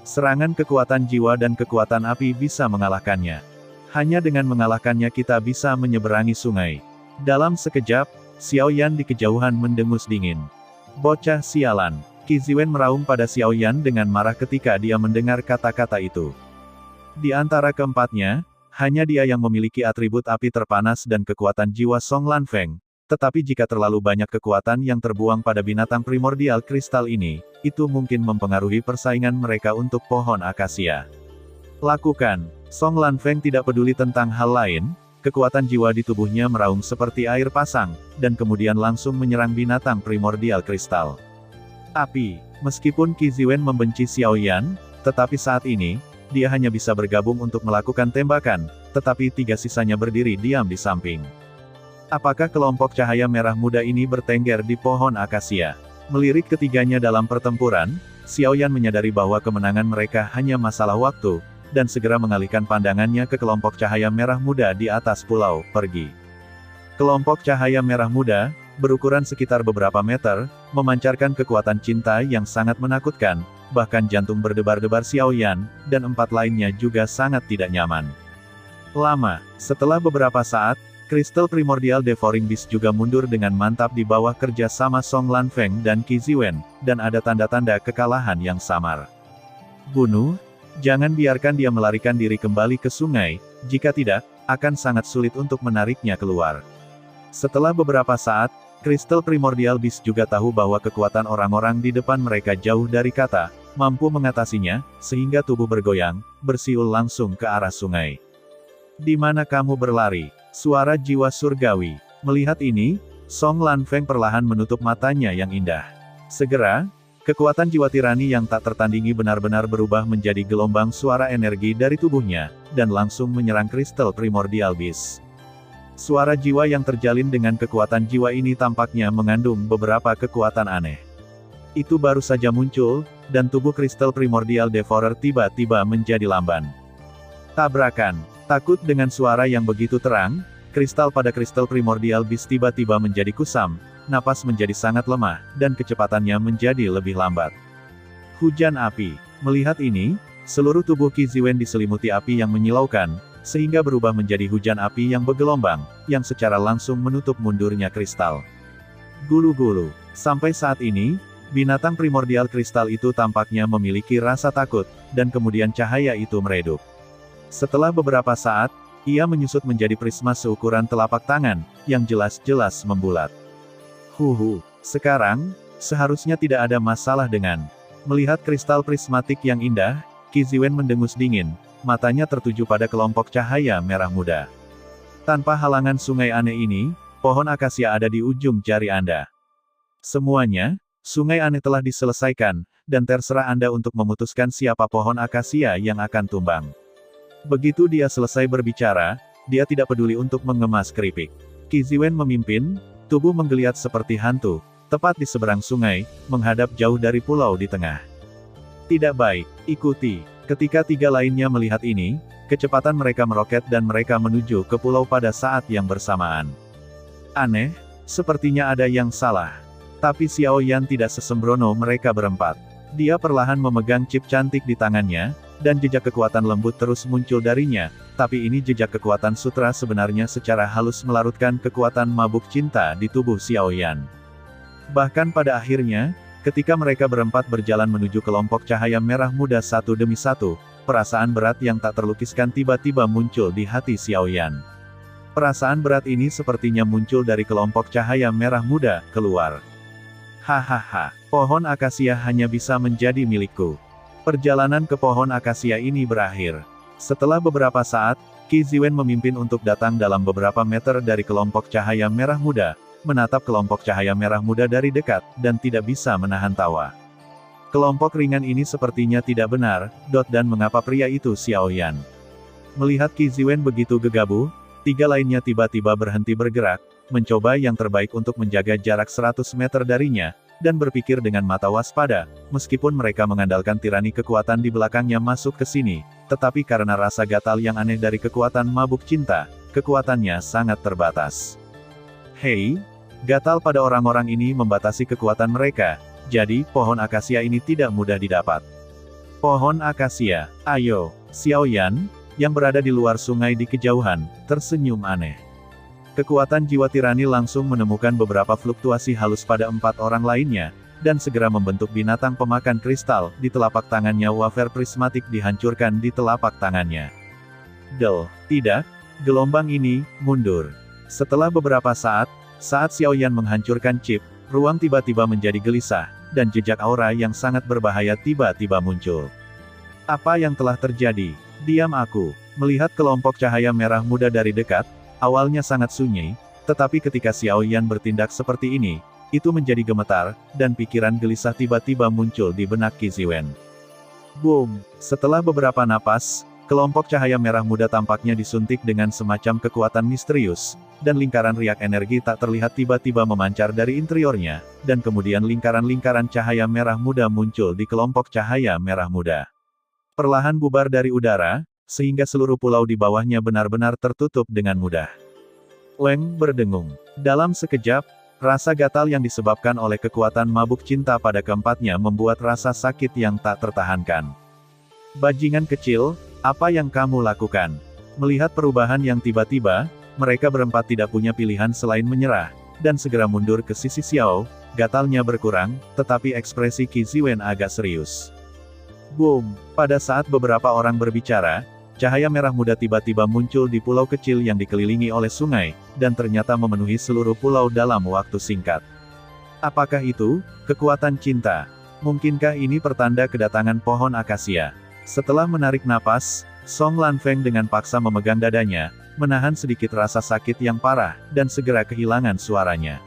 Serangan kekuatan jiwa dan kekuatan api bisa mengalahkannya. Hanya dengan mengalahkannya kita bisa menyeberangi sungai. Dalam sekejap, Xiao Yan di kejauhan mendengus dingin. Bocah sialan. Qi Ziwen meraung pada Xiao Yan dengan marah ketika dia mendengar kata-kata itu. Di antara keempatnya, hanya dia yang memiliki atribut api terpanas dan kekuatan jiwa Song Lanfeng. Tetapi jika terlalu banyak kekuatan yang terbuang pada binatang primordial kristal ini, itu mungkin mempengaruhi persaingan mereka untuk pohon akasia. Lakukan. Song Lanfeng tidak peduli tentang hal lain, kekuatan jiwa di tubuhnya meraung seperti air pasang, dan kemudian langsung menyerang binatang primordial kristal. Api. Meskipun Qi Ziwen membenci Xiao Yan, tetapi saat ini, dia hanya bisa bergabung untuk melakukan tembakan, tetapi 3 sisanya berdiri diam di samping. Apakah kelompok cahaya merah muda ini bertengger di pohon akasia? Melirik ketiganya dalam pertempuran, Xiao Yan menyadari bahwa kemenangan mereka hanya masalah waktu, dan segera mengalihkan pandangannya ke kelompok cahaya merah muda di atas pulau, pergi. Kelompok cahaya merah muda, berukuran sekitar beberapa meter, memancarkan kekuatan cinta yang sangat menakutkan, bahkan jantung berdebar-debar Xiao Yan, dan 4 lainnya juga sangat tidak nyaman. Lama, setelah beberapa saat, Crystal Primordial Devouring Beast juga mundur dengan mantap di bawah kerja sama Song Lanfeng dan Qi Ziwen, dan ada tanda-tanda kekalahan yang samar. Bunuh? Jangan biarkan dia melarikan diri kembali ke sungai, jika tidak, akan sangat sulit untuk menariknya keluar. Setelah beberapa saat, Crystal Primordial Beast juga tahu bahwa kekuatan orang-orang di depan mereka jauh dari kata, mampu mengatasinya, sehingga tubuh bergoyang, bersiul langsung ke arah sungai. Di mana kamu berlari? Suara jiwa surgawi. Melihat ini, Song Lanfeng perlahan menutup matanya yang indah. Segera, kekuatan jiwa tirani yang tak tertandingi benar-benar berubah menjadi gelombang suara energi dari tubuhnya, dan langsung menyerang Crystal Primordial Beast. Suara jiwa yang terjalin dengan kekuatan jiwa ini tampaknya mengandung beberapa kekuatan aneh. Itu baru saja muncul, dan tubuh Crystal Primordial Devourer tiba-tiba menjadi lamban. Tabrakan. Takut dengan suara yang begitu terang, kristal pada Crystal Primordial Beast tiba-tiba menjadi kusam, napas menjadi sangat lemah, dan kecepatannya menjadi lebih lambat. Hujan api. Melihat ini, seluruh tubuh Qi Ziwen diselimuti api yang menyilaukan, sehingga berubah menjadi hujan api yang bergelombang, yang secara langsung menutup mundurnya kristal. Gulu-gulu. Sampai saat ini, binatang primordial kristal itu tampaknya memiliki rasa takut, dan kemudian cahaya itu meredup. Setelah beberapa saat, ia menyusut menjadi prisma seukuran telapak tangan, yang jelas-jelas membulat. Sekarang, seharusnya tidak ada masalah dengan. Melihat kristal prismatik yang indah, Qi Ziwen mendengus dingin, matanya tertuju pada kelompok cahaya merah muda. Tanpa halangan sungai aneh ini, pohon akasia ada di ujung jari Anda. Semuanya, sungai aneh telah diselesaikan, dan terserah Anda untuk memutuskan siapa pohon akasia yang akan tumbang. Begitu dia selesai berbicara, dia tidak peduli untuk mengemas keripik. Qi Ziwen memimpin, tubuh menggeliat seperti hantu, tepat di seberang sungai, menghadap jauh dari pulau di tengah. Tidak baik, ikuti. Ketika tiga lainnya melihat ini, kecepatan mereka meroket dan mereka menuju ke pulau pada saat yang bersamaan. Aneh, sepertinya ada yang salah. Tapi Xiao Yan tidak sesembrono mereka berempat. Dia perlahan memegang chip cantik di tangannya, dan jejak kekuatan lembut terus muncul darinya, tapi ini jejak kekuatan sutra sebenarnya secara halus melarutkan kekuatan mabuk cinta di tubuh Xiao Yan. Bahkan pada akhirnya, ketika mereka berempat berjalan menuju kelompok cahaya merah muda satu demi satu, perasaan berat yang tak terlukiskan tiba-tiba muncul di hati Xiao Yan. Perasaan berat ini sepertinya muncul dari kelompok cahaya merah muda, keluar. Hahaha, pohon akasia hanya bisa menjadi milikku. Perjalanan ke pohon akasia ini berakhir. Setelah beberapa saat, Qi Ziwen memimpin untuk datang dalam beberapa meter dari kelompok cahaya merah muda, menatap kelompok cahaya merah muda dari dekat, dan tidak bisa menahan tawa. Kelompok ringan ini sepertinya tidak benar, dan mengapa pria itu Xiao Yan? Melihat Qi Ziwen begitu gegabah, tiga lainnya tiba-tiba berhenti bergerak, mencoba yang terbaik untuk menjaga jarak 100 meter darinya, dan berpikir dengan mata waspada, meskipun mereka mengandalkan tirani kekuatan di belakangnya masuk ke sini, tetapi karena rasa gatal yang aneh dari kekuatan mabuk cinta, kekuatannya sangat terbatas. Hei, gatal pada orang-orang ini membatasi kekuatan mereka, jadi pohon akasia ini tidak mudah didapat. Pohon akasia, ayo, Xiao Yan, yang berada di luar sungai di kejauhan, tersenyum aneh. Kekuatan jiwa tirani langsung menemukan beberapa fluktuasi halus pada 4 orang lainnya, dan segera membentuk binatang pemakan kristal, di telapak tangannya wafer prismatik dihancurkan di telapak tangannya. Tidak, gelombang ini, mundur. Setelah beberapa saat Xiao Yan menghancurkan chip, ruang tiba-tiba menjadi gelisah, dan jejak aura yang sangat berbahaya tiba-tiba muncul. Apa yang telah terjadi? Diam aku. Melihat kelompok cahaya merah muda dari dekat, awalnya sangat sunyi, tetapi ketika Xiao Yan bertindak seperti ini, itu menjadi gemetar, dan pikiran gelisah tiba-tiba muncul di benak Qi Ziwen. Boom! Setelah beberapa napas, kelompok cahaya merah muda tampaknya disuntik dengan semacam kekuatan misterius, dan lingkaran riak energi tak terlihat tiba-tiba memancar dari interiornya, dan kemudian lingkaran-lingkaran cahaya merah muda muncul di kelompok cahaya merah muda. Perlahan bubar dari udara, sehingga seluruh pulau di bawahnya benar-benar tertutup dengan mudah. Leng berdengung. Dalam sekejap, rasa gatal yang disebabkan oleh kekuatan mabuk cinta pada keempatnya membuat rasa sakit yang tak tertahankan. Bajingan kecil, apa yang kamu lakukan? Melihat perubahan yang tiba-tiba, mereka berempat tidak punya pilihan selain menyerah, dan segera mundur ke sisi Xiao, gatalnya berkurang, tetapi ekspresi Qi Ziwen agak serius. Boom! Pada saat beberapa orang berbicara, cahaya merah muda tiba-tiba muncul di pulau kecil yang dikelilingi oleh sungai, dan ternyata memenuhi seluruh pulau dalam waktu singkat. Apakah itu kekuatan cinta? Mungkinkah ini pertanda kedatangan pohon akasia? Setelah menarik napas, Song Lanfeng dengan paksa memegang dadanya, menahan sedikit rasa sakit yang parah, dan segera kehilangan suaranya.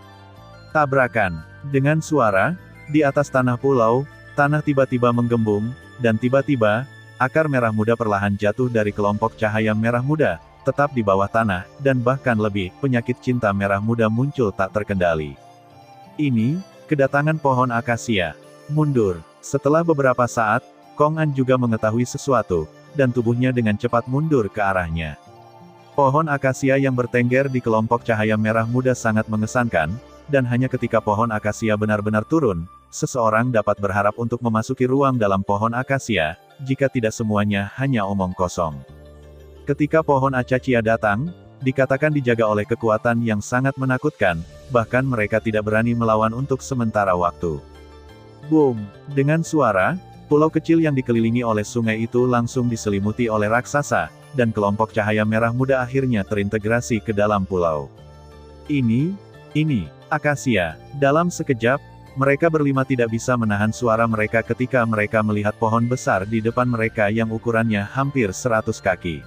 Tabrakan. Dengan suara, di atas tanah pulau, tanah tiba-tiba menggembung, dan tiba-tiba, akar merah muda perlahan jatuh dari kelompok cahaya merah muda, tetap di bawah tanah, dan bahkan lebih, penyakit cinta merah muda muncul tak terkendali. Ini, kedatangan pohon akasia. Mundur. Setelah beberapa saat, Kong An juga mengetahui sesuatu, dan tubuhnya dengan cepat mundur ke arahnya. Pohon akasia yang bertengger di kelompok cahaya merah muda sangat mengesankan, dan hanya ketika pohon akasia benar-benar turun, seseorang dapat berharap untuk memasuki ruang dalam pohon akasia, jika tidak semuanya hanya omong kosong. Ketika pohon acacia datang, dikatakan dijaga oleh kekuatan yang sangat menakutkan, bahkan mereka tidak berani melawan untuk sementara waktu. Boom! Dengan suara, pulau kecil yang dikelilingi oleh sungai itu langsung diselimuti oleh raksasa, dan kelompok cahaya merah muda akhirnya terintegrasi ke dalam pulau. Ini, akasia. Dalam sekejap, mereka berlima tidak bisa menahan suara mereka ketika mereka melihat pohon besar di depan mereka yang ukurannya hampir 100 kaki.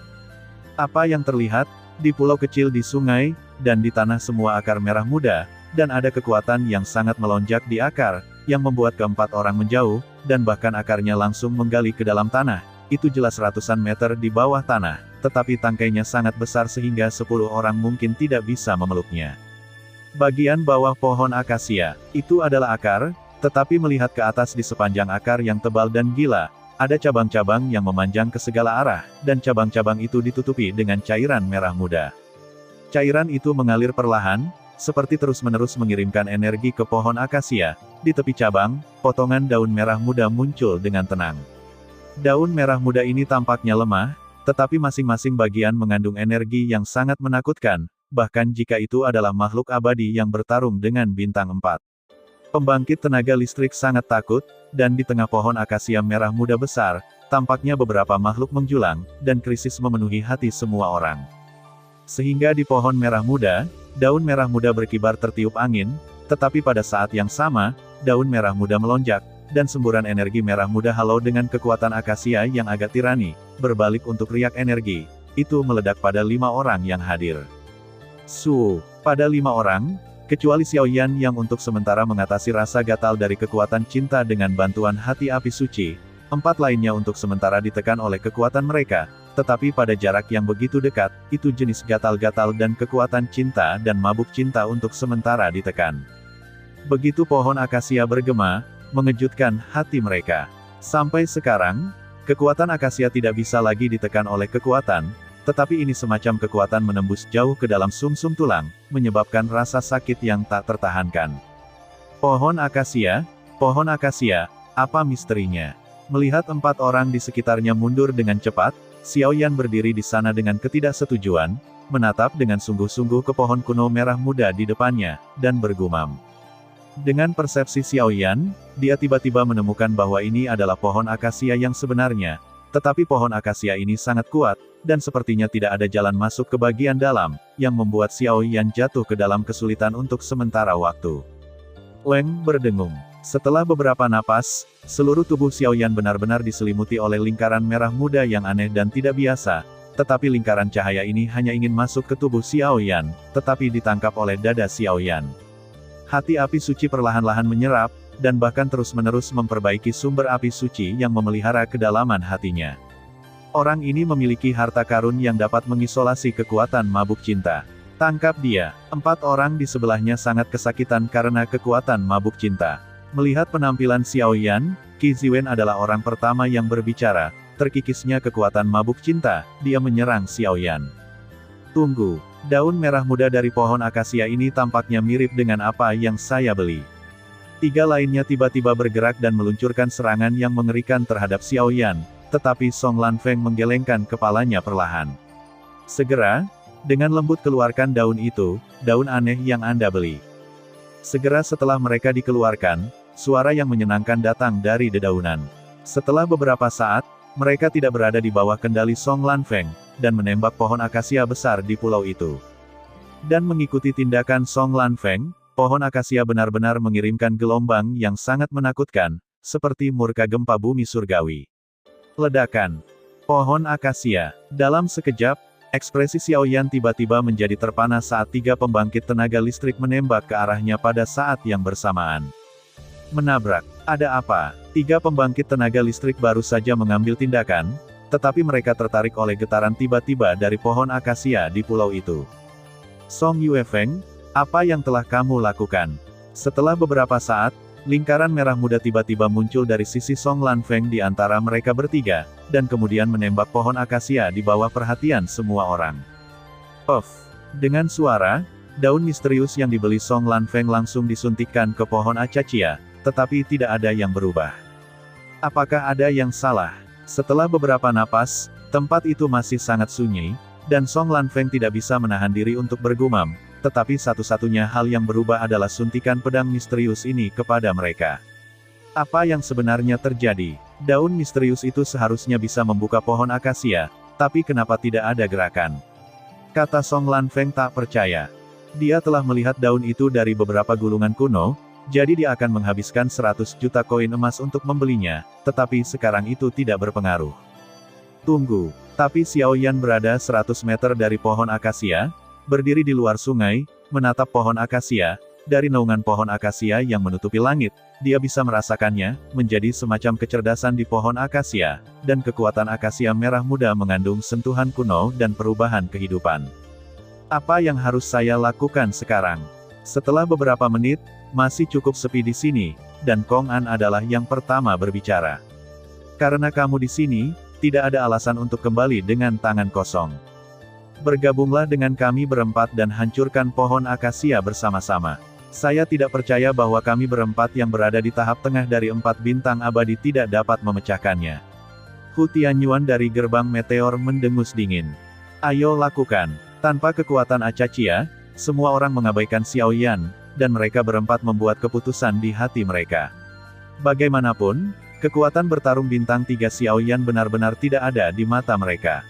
Apa yang terlihat? Di pulau kecil di sungai, dan di tanah semua akar merah muda, dan ada kekuatan yang sangat melonjak di akar, yang membuat keempat orang menjauh, dan bahkan akarnya langsung menggali ke dalam tanah. Itu jelas ratusan meter di bawah tanah, tetapi tangkainya sangat besar sehingga 10 orang mungkin tidak bisa memeluknya. Bagian bawah pohon akasia, itu adalah akar, tetapi melihat ke atas di sepanjang akar yang tebal dan gila, ada cabang-cabang yang memanjang ke segala arah, dan cabang-cabang itu ditutupi dengan cairan merah muda. Cairan itu mengalir perlahan, seperti terus-menerus mengirimkan energi ke pohon akasia. Di tepi cabang, potongan daun merah muda muncul dengan tenang. Daun merah muda ini tampaknya lemah, tetapi masing-masing bagian mengandung energi yang sangat menakutkan, bahkan jika itu adalah makhluk abadi yang bertarung dengan bintang 4. Pembangkit tenaga listrik sangat takut, dan di tengah pohon akasia merah muda besar, tampaknya beberapa makhluk menjulang, dan krisis memenuhi hati semua orang. Sehingga di pohon merah muda, daun merah muda berkibar tertiup angin, tetapi pada saat yang sama, daun merah muda melonjak, dan semburan energi merah muda halau dengan kekuatan akasia yang agak tirani, berbalik untuk riak energi, itu meledak pada 5 orang yang hadir. Pada 5 orang, kecuali Xiaoyan yang untuk sementara mengatasi rasa gatal dari kekuatan cinta dengan bantuan hati api suci, 4 lainnya untuk sementara ditekan oleh kekuatan mereka, tetapi pada jarak yang begitu dekat, itu jenis gatal-gatal dan kekuatan cinta dan mabuk cinta untuk sementara ditekan. Begitu pohon akasia bergema, mengejutkan hati mereka. Sampai sekarang, kekuatan akasia tidak bisa lagi ditekan oleh kekuatan, tetapi ini semacam kekuatan menembus jauh ke dalam sumsum tulang, menyebabkan rasa sakit yang tak tertahankan. Pohon akasia, apa misterinya? Melihat 4 orang di sekitarnya mundur dengan cepat, Xiaoyan berdiri di sana dengan ketidaksetujuan, menatap dengan sungguh-sungguh ke pohon kuno merah muda di depannya, dan bergumam. Dengan persepsi Xiaoyan, dia tiba-tiba menemukan bahwa ini adalah pohon akasia yang sebenarnya, tetapi pohon akasia ini sangat kuat, dan sepertinya tidak ada jalan masuk ke bagian dalam, yang membuat Xiaoyan jatuh ke dalam kesulitan untuk sementara waktu. Leng berdengung. Setelah beberapa napas, seluruh tubuh Xiaoyan benar-benar diselimuti oleh lingkaran merah muda yang aneh dan tidak biasa, tetapi lingkaran cahaya ini hanya ingin masuk ke tubuh Xiaoyan, tetapi ditangkap oleh dada Xiaoyan. Hati api suci perlahan-lahan menyerap, dan bahkan terus-menerus memperbaiki sumber api suci yang memelihara kedalaman hatinya. Orang ini memiliki harta karun yang dapat mengisolasi kekuatan mabuk cinta. Tangkap dia. 4 orang di sebelahnya sangat kesakitan karena kekuatan mabuk cinta. Melihat penampilan Xiaoyan, Qi Ziwen adalah orang pertama yang berbicara. Terkikisnya kekuatan mabuk cinta, dia menyerang Xiaoyan. Tunggu. Daun merah muda dari pohon akasia ini tampaknya mirip dengan apa yang saya beli. 3 lainnya tiba-tiba bergerak dan meluncurkan serangan yang mengerikan terhadap Xiaoyan, tetapi Song Lanfeng menggelengkan kepalanya perlahan. Segera, dengan lembut keluarkan daun itu, daun aneh yang Anda beli. Segera setelah mereka dikeluarkan, suara yang menyenangkan datang dari dedaunan. Setelah beberapa saat, mereka tidak berada di bawah kendali Song Lanfeng, dan menembak pohon akasia besar di pulau itu. Dan mengikuti tindakan Song Lanfeng, pohon akasia benar-benar mengirimkan gelombang yang sangat menakutkan, seperti murka gempa bumi surgawi. Ledakan. Pohon akasia. Dalam sekejap, ekspresi Xiaoyan tiba-tiba menjadi terpana saat 3 pembangkit tenaga listrik menembak ke arahnya pada saat yang bersamaan. Menabrak. Ada apa? 3 pembangkit tenaga listrik baru saja mengambil tindakan, tetapi mereka tertarik oleh getaran tiba-tiba dari pohon akasia di pulau itu. Song Yuefeng, apa yang telah kamu lakukan? Setelah beberapa saat, lingkaran merah muda tiba-tiba muncul dari sisi Song Lanfeng di antara mereka bertiga, dan kemudian menembak pohon akasia di bawah perhatian semua orang. Puff! Dengan suara, daun misterius yang dibeli Song Lanfeng langsung disuntikkan ke pohon akasia, tetapi tidak ada yang berubah. Apakah ada yang salah? Setelah beberapa napas, tempat itu masih sangat sunyi, dan Song Lanfeng tidak bisa menahan diri untuk bergumam, tetapi satu-satunya hal yang berubah adalah suntikan pedang misterius ini kepada mereka. Apa yang sebenarnya terjadi? Daun misterius itu seharusnya bisa membuka pohon akasia, tapi kenapa tidak ada gerakan? Kata Song Lanfeng tak percaya. Dia telah melihat daun itu dari beberapa gulungan kuno, jadi dia akan menghabiskan 100 juta koin emas untuk membelinya, tetapi sekarang itu tidak berpengaruh. Tunggu, tapi Xiaoyan berada 100 meter dari pohon akasia, berdiri di luar sungai, menatap pohon akasia, dari naungan pohon akasia yang menutupi langit, dia bisa merasakannya, menjadi semacam kecerdasan di pohon akasia, dan kekuatan akasia merah muda mengandung sentuhan kuno dan perubahan kehidupan. Apa yang harus saya lakukan sekarang? Setelah beberapa menit, masih cukup sepi di sini, dan Kong An adalah yang pertama berbicara. Karena kamu di sini, tidak ada alasan untuk kembali dengan tangan kosong. Bergabunglah dengan kami berempat dan hancurkan pohon akasia bersama-sama. Saya tidak percaya bahwa kami berempat yang berada di tahap tengah dari 4 bintang abadi tidak dapat memecahkannya. Hu Tianyuan dari gerbang meteor mendengus dingin. Ayo lakukan. Tanpa kekuatan Acachia, semua orang mengabaikan Xiao Yan, dan mereka berempat membuat keputusan di hati mereka. Bagaimanapun, kekuatan bertarung bintang 3 Xiao Yan benar-benar tidak ada di mata mereka.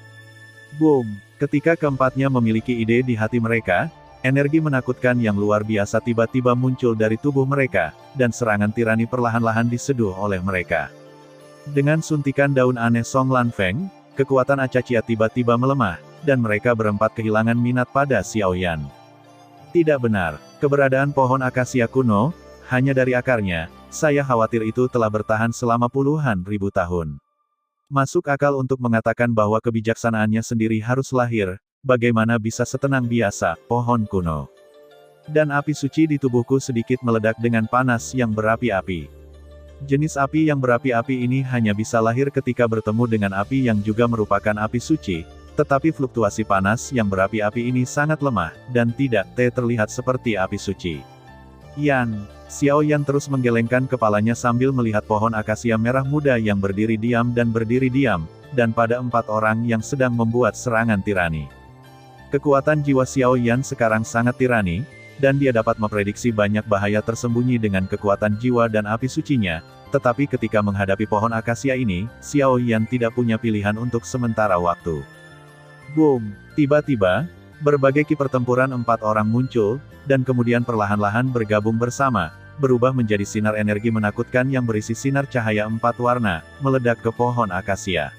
Boom! Ketika keempatnya memiliki ide di hati mereka, energi menakutkan yang luar biasa tiba-tiba muncul dari tubuh mereka, dan serangan tirani perlahan-lahan diseduh oleh mereka. Dengan suntikan daun aneh Song Lan Feng, kekuatan Acachia tiba-tiba melemah, dan mereka berempat kehilangan minat pada Xiao Yan. Tidak benar, keberadaan pohon akasia kuno, hanya dari akarnya, saya khawatir itu telah bertahan selama puluhan ribu tahun. Masuk akal untuk mengatakan bahwa kebijaksanaannya sendiri harus lahir, bagaimana bisa setenang biasa, pohon kuno. Dan api suci di tubuhku sedikit meledak dengan panas yang berapi-api. Jenis api yang berapi-api ini hanya bisa lahir ketika bertemu dengan api yang juga merupakan api suci, tetapi fluktuasi panas yang berapi-api ini sangat lemah, dan tidak terlihat seperti api suci. Xiao Yan terus menggelengkan kepalanya sambil melihat pohon akasia merah muda yang berdiri diam, dan pada 4 orang yang sedang membuat serangan tirani. Kekuatan jiwa Xiao Yan sekarang sangat tirani, dan dia dapat memprediksi banyak bahaya tersembunyi dengan kekuatan jiwa dan api sucinya, tetapi ketika menghadapi pohon akasia ini, Xiao Yan tidak punya pilihan untuk sementara waktu. Boom! Tiba-tiba, berbagai ki pertempuran 4 orang muncul, dan kemudian perlahan-lahan bergabung bersama, berubah menjadi sinar energi menakutkan yang berisi sinar cahaya 4 warna, meledak ke pohon akasia.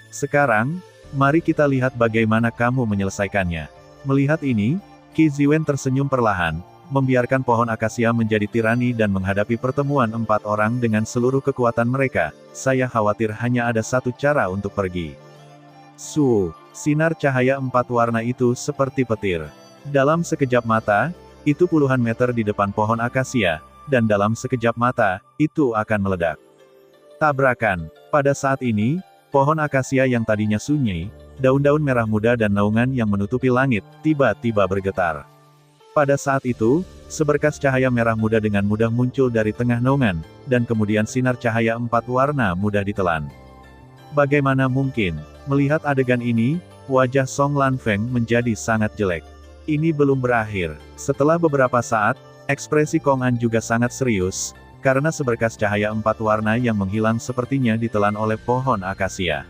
Sekarang, mari kita lihat bagaimana kamu menyelesaikannya. Melihat ini, Qi Ziwen tersenyum perlahan, membiarkan pohon akasia menjadi tirani dan menghadapi pertemuan 4 orang dengan seluruh kekuatan mereka. Saya khawatir hanya ada satu cara untuk pergi. Sinar cahaya 4 warna itu seperti petir. Dalam sekejap mata, itu puluhan meter di depan pohon akasia, dan dalam sekejap mata, itu akan meledak. Tabrakan. Pada saat ini, pohon akasia yang tadinya sunyi, daun-daun merah muda dan naungan yang menutupi langit, tiba-tiba bergetar. Pada saat itu, seberkas cahaya merah muda dengan mudah muncul dari tengah naungan, dan kemudian sinar cahaya 4 warna mudah ditelan. Bagaimana mungkin? Melihat adegan ini, wajah Song Lan Feng menjadi sangat jelek. Ini belum berakhir. Setelah beberapa saat, ekspresi Kong An juga sangat serius, karena seberkas cahaya 4 warna yang menghilang sepertinya ditelan oleh pohon akasia.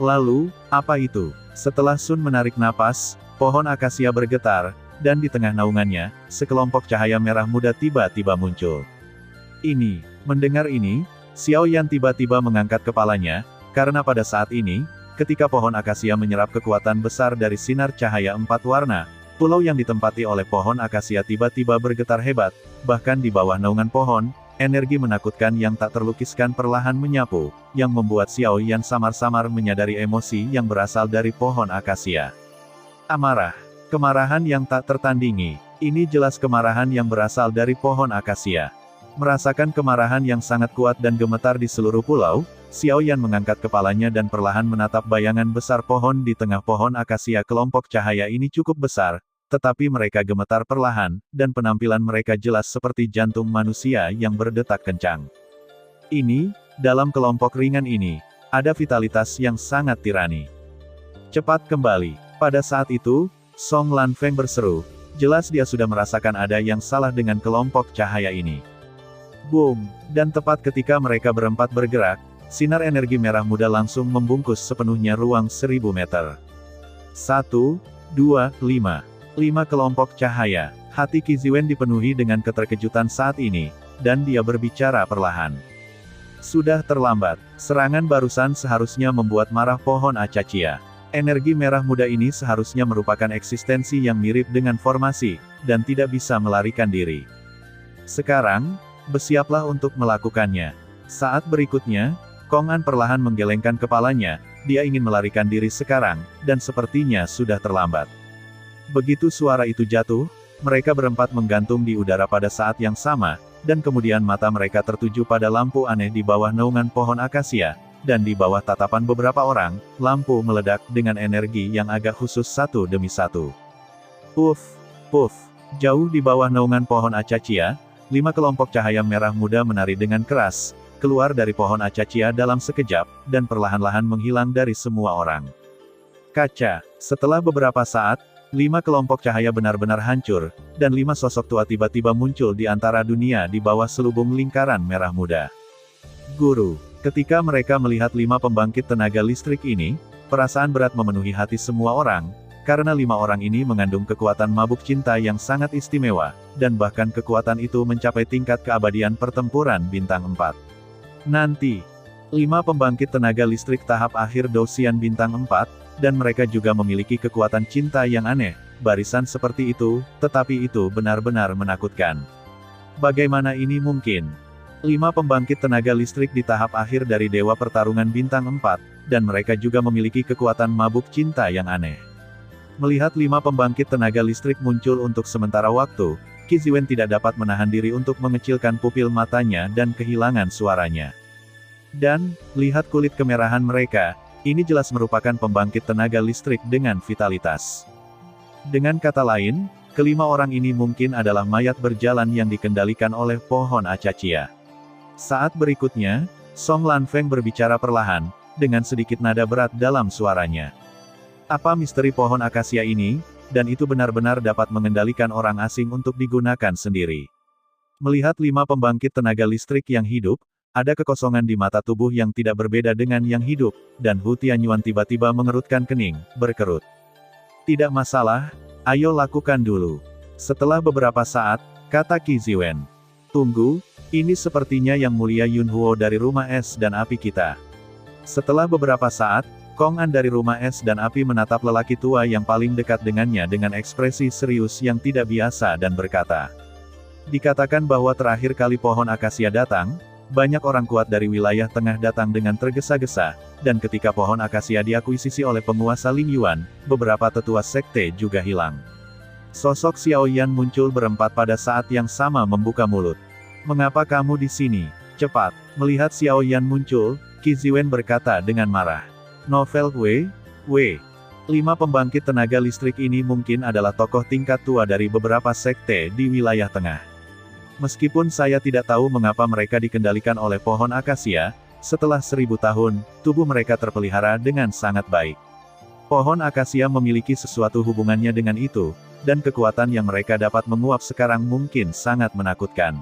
Lalu, apa itu? Setelah Sun menarik napas, pohon akasia bergetar, dan di tengah naungannya, sekelompok cahaya merah muda tiba-tiba muncul. Mendengar ini, Xiao Yan tiba-tiba mengangkat kepalanya, karena pada saat ini, ketika pohon akasia menyerap kekuatan besar dari sinar cahaya 4 warna, pulau yang ditempati oleh pohon akasia tiba-tiba bergetar hebat, bahkan di bawah naungan pohon, energi menakutkan yang tak terlukiskan perlahan menyapu, yang membuat Xiao Yan samar-samar menyadari emosi yang berasal dari pohon akasia. Amarah. Kemarahan yang tak tertandingi. Ini jelas kemarahan yang berasal dari pohon akasia. Merasakan kemarahan yang sangat kuat dan gemetar di seluruh pulau, Xiao Yan mengangkat kepalanya dan perlahan menatap bayangan besar pohon di tengah pohon akasia. Kelompok cahaya ini cukup besar, tetapi mereka gemetar perlahan, dan penampilan mereka jelas seperti jantung manusia yang berdetak kencang. Dalam kelompok ringan ini, ada vitalitas yang sangat tirani. Cepat kembali. Pada saat itu, Song Lan Feng berseru, jelas dia sudah merasakan ada yang salah dengan kelompok cahaya ini. Boom! Dan tepat ketika mereka berempat bergerak, sinar energi merah muda langsung membungkus sepenuhnya ruang 1000 meter. 1, 2, 5. 5 kelompok cahaya. Hati Qi Ziwen dipenuhi dengan keterkejutan saat ini, dan dia berbicara perlahan. Sudah terlambat. Serangan barusan seharusnya membuat marah pohon Acachia. Energi merah muda ini seharusnya merupakan eksistensi yang mirip dengan formasi, dan tidak bisa melarikan diri. Sekarang, bersiaplah untuk melakukannya. Saat berikutnya, Kong An perlahan menggelengkan kepalanya, dia ingin melarikan diri sekarang, dan sepertinya sudah terlambat. Begitu suara itu jatuh, mereka berempat menggantung di udara pada saat yang sama, dan kemudian mata mereka tertuju pada lampu aneh di bawah naungan pohon akasia, dan di bawah tatapan beberapa orang, lampu meledak dengan energi yang agak khusus satu demi satu. Puff, puff, jauh di bawah naungan pohon acacia, 5 kelompok cahaya merah muda menari dengan keras, keluar dari pohon acacia dalam sekejap, dan perlahan-lahan menghilang dari semua orang. Kaca, setelah beberapa saat, 5 kelompok cahaya benar-benar hancur, dan 5 sosok tua tiba-tiba muncul di antara dunia di bawah selubung lingkaran merah muda. Guru. Ketika mereka melihat 5 pembangkit tenaga listrik ini, perasaan berat memenuhi hati semua orang, karena 5 orang ini mengandung kekuatan mabuk cinta yang sangat istimewa, dan bahkan kekuatan itu mencapai tingkat keabadian pertempuran bintang 4. Nanti, 5 pembangkit tenaga listrik tahap akhir Dosian bintang 4, dan mereka juga memiliki kekuatan cinta yang aneh, barisan seperti itu, tetapi itu benar-benar menakutkan. Bagaimana ini mungkin? 5 pembangkit tenaga listrik di tahap akhir dari Dewa Pertarungan Bintang 4, dan mereka juga memiliki kekuatan mabuk cinta yang aneh. Melihat 5 pembangkit tenaga listrik muncul untuk sementara waktu, Qi Ziwen tidak dapat menahan diri untuk mengecilkan pupil matanya dan kehilangan suaranya. Dan, lihat kulit kemerahan mereka, ini jelas merupakan pembangkit tenaga listrik dengan vitalitas. Dengan kata lain, kelima orang ini mungkin adalah mayat berjalan yang dikendalikan oleh pohon acacia. Saat berikutnya, Song Lanfeng berbicara perlahan, dengan sedikit nada berat dalam suaranya. Apa misteri pohon akasia ini, dan itu benar-benar dapat mengendalikan orang asing untuk digunakan sendiri. Melihat 5 pembangkit tenaga listrik yang hidup, ada kekosongan di mata tubuh yang tidak berbeda dengan yang hidup, dan Hu Tianyuan tiba-tiba mengerutkan kening, berkerut. Tidak masalah, ayo lakukan dulu. Setelah beberapa saat, kata Qi Ziwen. Tunggu, ini sepertinya Yang Mulia Yun Huo dari Rumah Es dan Api kita. Setelah beberapa saat, Kong An dari Rumah Es dan Api menatap lelaki tua yang paling dekat dengannya dengan ekspresi serius yang tidak biasa dan berkata. Dikatakan bahwa terakhir kali pohon akasia datang, banyak orang kuat dari wilayah tengah datang dengan tergesa-gesa, dan ketika pohon akasia diakuisisi oleh penguasa Ling Yuan, beberapa tetua sekte juga hilang. Sosok Xiao Yan muncul berempat pada saat yang sama membuka mulut. Mengapa kamu di sini? Cepat. Melihat Xiao Yan muncul, Qi Ziwen berkata dengan marah. Novel W. 5 pembangkit tenaga listrik ini mungkin adalah tokoh tingkat tua dari beberapa sekte di wilayah tengah. Meskipun saya tidak tahu mengapa mereka dikendalikan oleh pohon akasia, setelah 1000 tahun, tubuh mereka terpelihara dengan sangat baik. Pohon akasia memiliki sesuatu hubungannya dengan itu, dan kekuatan yang mereka dapat menguap sekarang mungkin sangat menakutkan.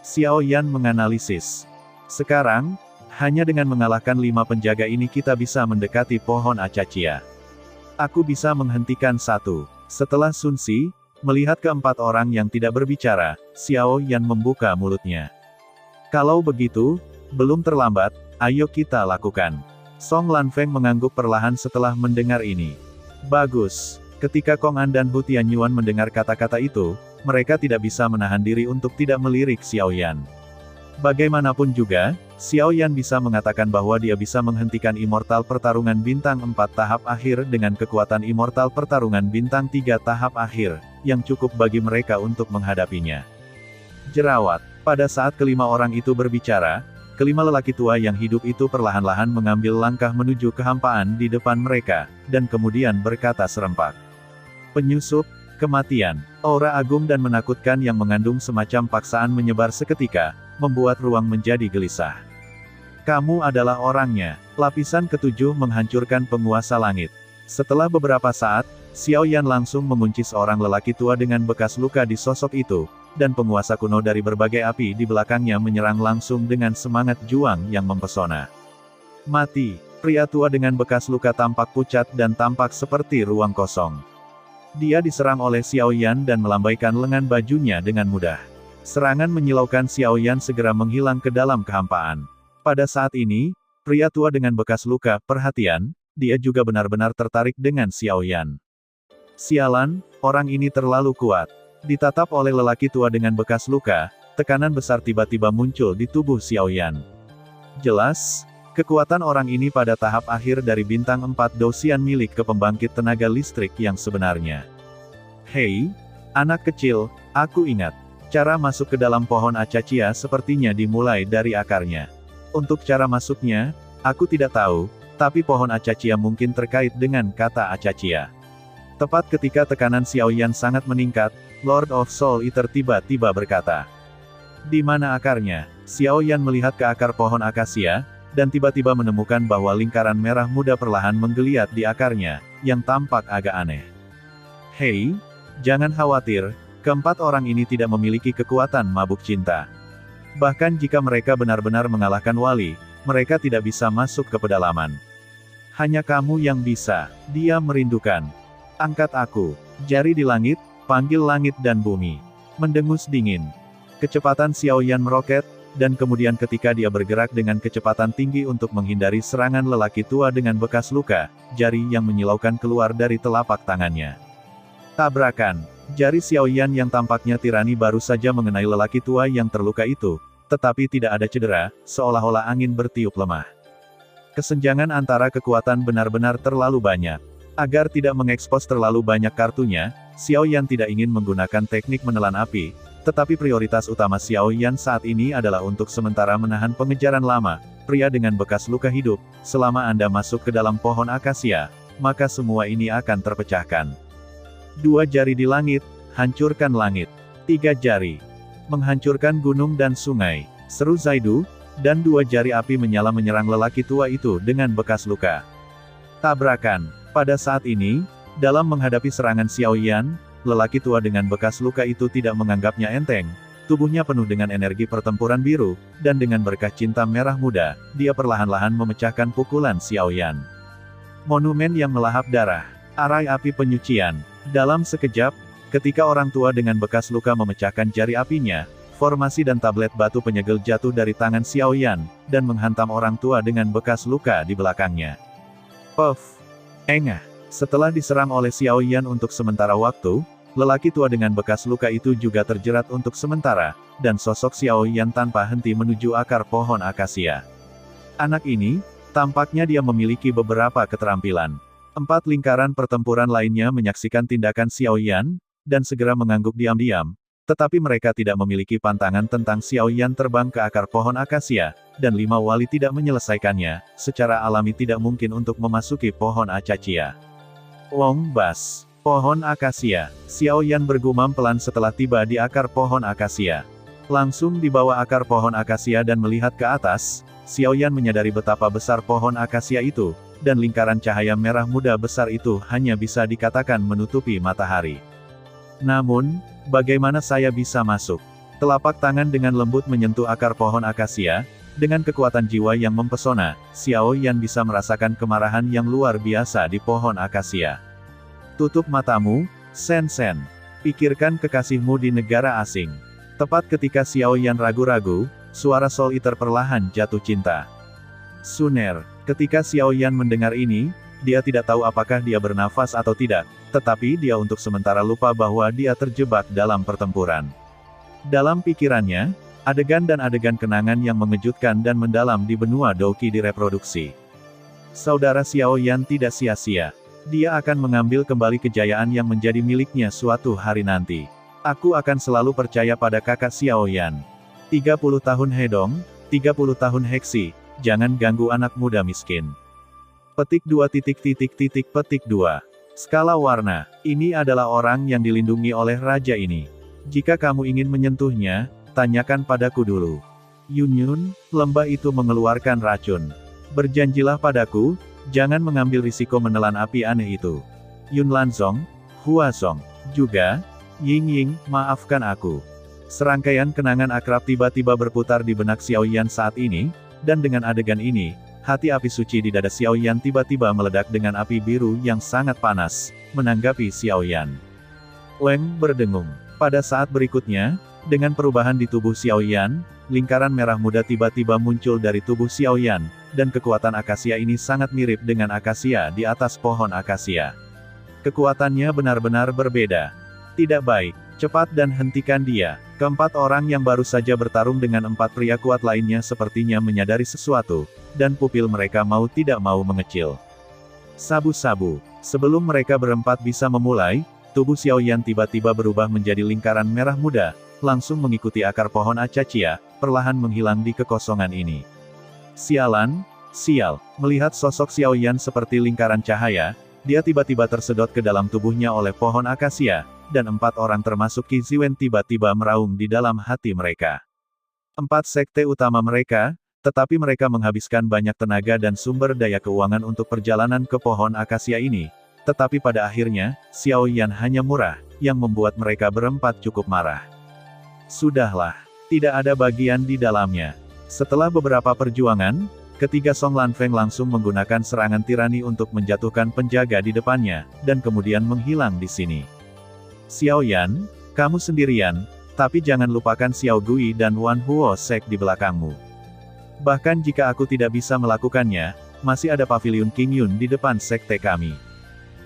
Xiao Yan menganalisis. Sekarang, hanya dengan mengalahkan 5 penjaga ini kita bisa mendekati pohon acacia. Aku bisa menghentikan satu. Setelah Sun Si, melihat keempat orang yang tidak berbicara, Xiao Yan membuka mulutnya. Kalau begitu, belum terlambat, ayo kita lakukan. Song Lanfeng mengangguk perlahan setelah mendengar ini. Bagus. Ketika Kong An dan Hu Tianyuan mendengar kata-kata itu, mereka tidak bisa menahan diri untuk tidak melirik Xiao Yan. Bagaimanapun juga, Xiao Yan bisa mengatakan bahwa dia bisa menghentikan Immortal Pertarungan Bintang 4 tahap akhir dengan kekuatan Immortal Pertarungan Bintang 3 tahap akhir, yang cukup bagi mereka untuk menghadapinya. Jerawat. Pada saat kelima orang itu berbicara, kelima lelaki tua yang hidup itu perlahan-lahan mengambil langkah menuju kehampaan di depan mereka, dan kemudian berkata serempak. Penyusup, kematian. Aura agung dan menakutkan yang mengandung semacam paksaan menyebar seketika, membuat ruang menjadi gelisah. Kamu adalah orangnya. Lapisan ketujuh menghancurkan penguasa langit. Setelah beberapa saat, Xiao Yan langsung mengunci seorang lelaki tua dengan bekas luka di sosok itu, dan penguasa kuno dari berbagai api di belakangnya menyerang langsung dengan semangat juang yang mempesona. Mati. Pria tua dengan bekas luka tampak pucat dan tampak seperti ruang kosong. Dia diserang oleh Xiao Yan dan melambaikan lengan bajunya dengan mudah. Serangan menyilaukan Xiao Yan segera menghilang ke dalam kehampaan. Pada saat ini, pria tua dengan bekas luka, perhatian, dia juga benar-benar tertarik dengan Xiao Yan. Sialan, orang ini terlalu kuat. Ditatap oleh lelaki tua dengan bekas luka, tekanan besar tiba-tiba muncul di tubuh Xiao Yan. Jelas, kekuatan orang ini pada tahap akhir dari bintang 4 Douxian milik ke pembangkit tenaga listrik yang sebenarnya. Hei, anak kecil, aku ingat. Cara masuk ke dalam pohon acacia sepertinya dimulai dari akarnya. Untuk cara masuknya, aku tidak tahu, tapi pohon acacia mungkin terkait dengan kata acacia. Tepat ketika tekanan Xiao Yan sangat meningkat, Lord of Soul Eater tiba-tiba berkata. Di mana akarnya? Xiao Yan melihat ke akar pohon akasia, dan tiba-tiba menemukan bahwa lingkaran merah muda perlahan menggeliat di akarnya, yang tampak agak aneh. Hei, jangan khawatir. Keempat orang ini tidak memiliki kekuatan mabuk cinta. Bahkan jika mereka benar-benar mengalahkan wali, mereka tidak bisa masuk ke pedalaman. Hanya kamu yang bisa, dia merindukan. Angkat aku, jari di langit, panggil langit dan bumi. Mendengus dingin. Kecepatan Xiao Yan meroket, dan kemudian ketika dia bergerak dengan kecepatan tinggi untuk menghindari serangan lelaki tua dengan bekas luka, jari yang menyilaukan keluar dari telapak tangannya. Tabrakan. Jari Xiao Yan yang tampaknya tirani baru saja mengenai lelaki tua yang terluka itu, tetapi tidak ada cedera, seolah-olah angin bertiup lemah. Kesenjangan antara kekuatan benar-benar terlalu banyak. Agar tidak mengekspos terlalu banyak kartunya, Xiao Yan tidak ingin menggunakan teknik menelan api, tetapi prioritas utama Xiao Yan saat ini adalah untuk sementara menahan pengejaran lama, pria dengan bekas luka hidup. Selama Anda masuk ke dalam pohon akasia, maka semua ini akan terpecahkan. 2 jari di langit, hancurkan langit. 3 jari. Menghancurkan gunung dan sungai. Seru Zaidu, dan 2 jari api menyala menyerang lelaki tua itu dengan bekas luka. Tabrakan. Pada saat ini, dalam menghadapi serangan Xiao Yan, lelaki tua dengan bekas luka itu tidak menganggapnya enteng. Tubuhnya penuh dengan energi pertempuran biru, dan dengan berkah cinta merah muda, dia perlahan-lahan memecahkan pukulan Xiao Yan. Monumen yang melahap darah. Arai api penyucian. Dalam sekejap, ketika orang tua dengan bekas luka memecahkan jari apinya, formasi dan tablet batu penyegel jatuh dari tangan Xiao Yan, dan menghantam orang tua dengan bekas luka di belakangnya. Puff! Engah! Setelah diserang oleh Xiao Yan untuk sementara waktu, lelaki tua dengan bekas luka itu juga terjerat untuk sementara, dan sosok Xiao Yan tanpa henti menuju akar pohon akasia. Anak ini, tampaknya dia memiliki beberapa keterampilan. 4 lingkaran pertempuran lainnya menyaksikan tindakan Xiao Yan, dan segera mengangguk diam-diam, tetapi mereka tidak memiliki pantangan tentang Xiao Yan terbang ke akar pohon akasia, dan 5 wali tidak menyelesaikannya, secara alami tidak mungkin untuk memasuki pohon acacia. Wong Bas. Pohon akasia. Xiao Yan bergumam pelan setelah tiba di akar pohon akasia. Langsung di bawah akar pohon akasia dan melihat ke atas, Xiao Yan menyadari betapa besar pohon akasia itu, dan lingkaran cahaya merah muda besar itu hanya bisa dikatakan menutupi matahari. Namun, bagaimana saya bisa masuk? Telapak tangan dengan lembut menyentuh akar pohon akasia, dengan kekuatan jiwa yang mempesona, Xiao Yan bisa merasakan kemarahan yang luar biasa di pohon akasia. Tutup matamu, Sen Sen. Pikirkan kekasihmu di negara asing. Tepat ketika Xiao Yan ragu-ragu, suara Soul Eater perlahan jatuh cinta. Suner. Ketika Xiao Yan mendengar ini, dia tidak tahu apakah dia bernafas atau tidak, tetapi dia untuk sementara lupa bahwa dia terjebak dalam pertempuran. Dalam pikirannya, adegan dan adegan kenangan yang mengejutkan dan mendalam di benua Douki direproduksi. Saudara Xiao Yan tidak sia-sia. Dia akan mengambil kembali kejayaan yang menjadi miliknya suatu hari nanti. Aku akan selalu percaya pada kakak Xiao Yan. 30 tahun Hedong, 30 tahun Heksi. Jangan ganggu anak muda miskin. Petik 2. Skala warna. Ini adalah orang yang dilindungi oleh raja ini. Jika kamu ingin menyentuhnya, tanyakan padaku dulu. Yun, lembah itu mengeluarkan racun. Berjanjilah padaku, jangan mengambil risiko menelan api aneh itu. Yun Lanzong, Huazong, juga, Ying, maafkan aku. Serangkaian kenangan akrab tiba-tiba berputar di benak Xiao Yan saat ini, dan dengan adegan ini, hati api suci di dada Xiao Yan tiba-tiba meledak dengan api biru yang sangat panas, menanggapi Xiao Yan. Weng berdengung. Pada saat berikutnya, dengan perubahan di tubuh Xiao Yan, lingkaran merah muda tiba-tiba muncul dari tubuh Xiao Yan, dan kekuatan akasia ini sangat mirip dengan akasia di atas pohon akasia. Kekuatannya benar-benar berbeda. Tidak baik, cepat dan hentikan dia. Keempat orang yang baru saja bertarung dengan 4 pria kuat lainnya sepertinya menyadari sesuatu, dan pupil mereka mau tidak mau mengecil. Sabu-sabu. Sebelum mereka berempat bisa memulai, tubuh Xiaoyan tiba-tiba berubah menjadi lingkaran merah muda, langsung mengikuti akar pohon acacia, perlahan menghilang di kekosongan ini. Sialan, sial. Melihat sosok Xiaoyan seperti lingkaran cahaya, dia tiba-tiba tersedot ke dalam tubuhnya oleh pohon akasia, dan 4 orang termasuk Qi Ziwen tiba-tiba meraung di dalam hati mereka. 4 sekte utama mereka, tetapi mereka menghabiskan banyak tenaga dan sumber daya keuangan untuk perjalanan ke pohon akasia ini. Tetapi pada akhirnya, Xiaoyan hanya murah, yang membuat mereka berempat cukup marah. Sudahlah, tidak ada bagian di dalamnya. Setelah beberapa perjuangan, ketiga Song Lanfeng langsung menggunakan serangan tirani untuk menjatuhkan penjaga di depannya, dan kemudian menghilang di sini. Xiaoyan, kamu sendirian, tapi jangan lupakan Xiao Gui dan Wan Huo Sek di belakangmu. Bahkan jika aku tidak bisa melakukannya, masih ada pavilion King Yun di depan sekte kami.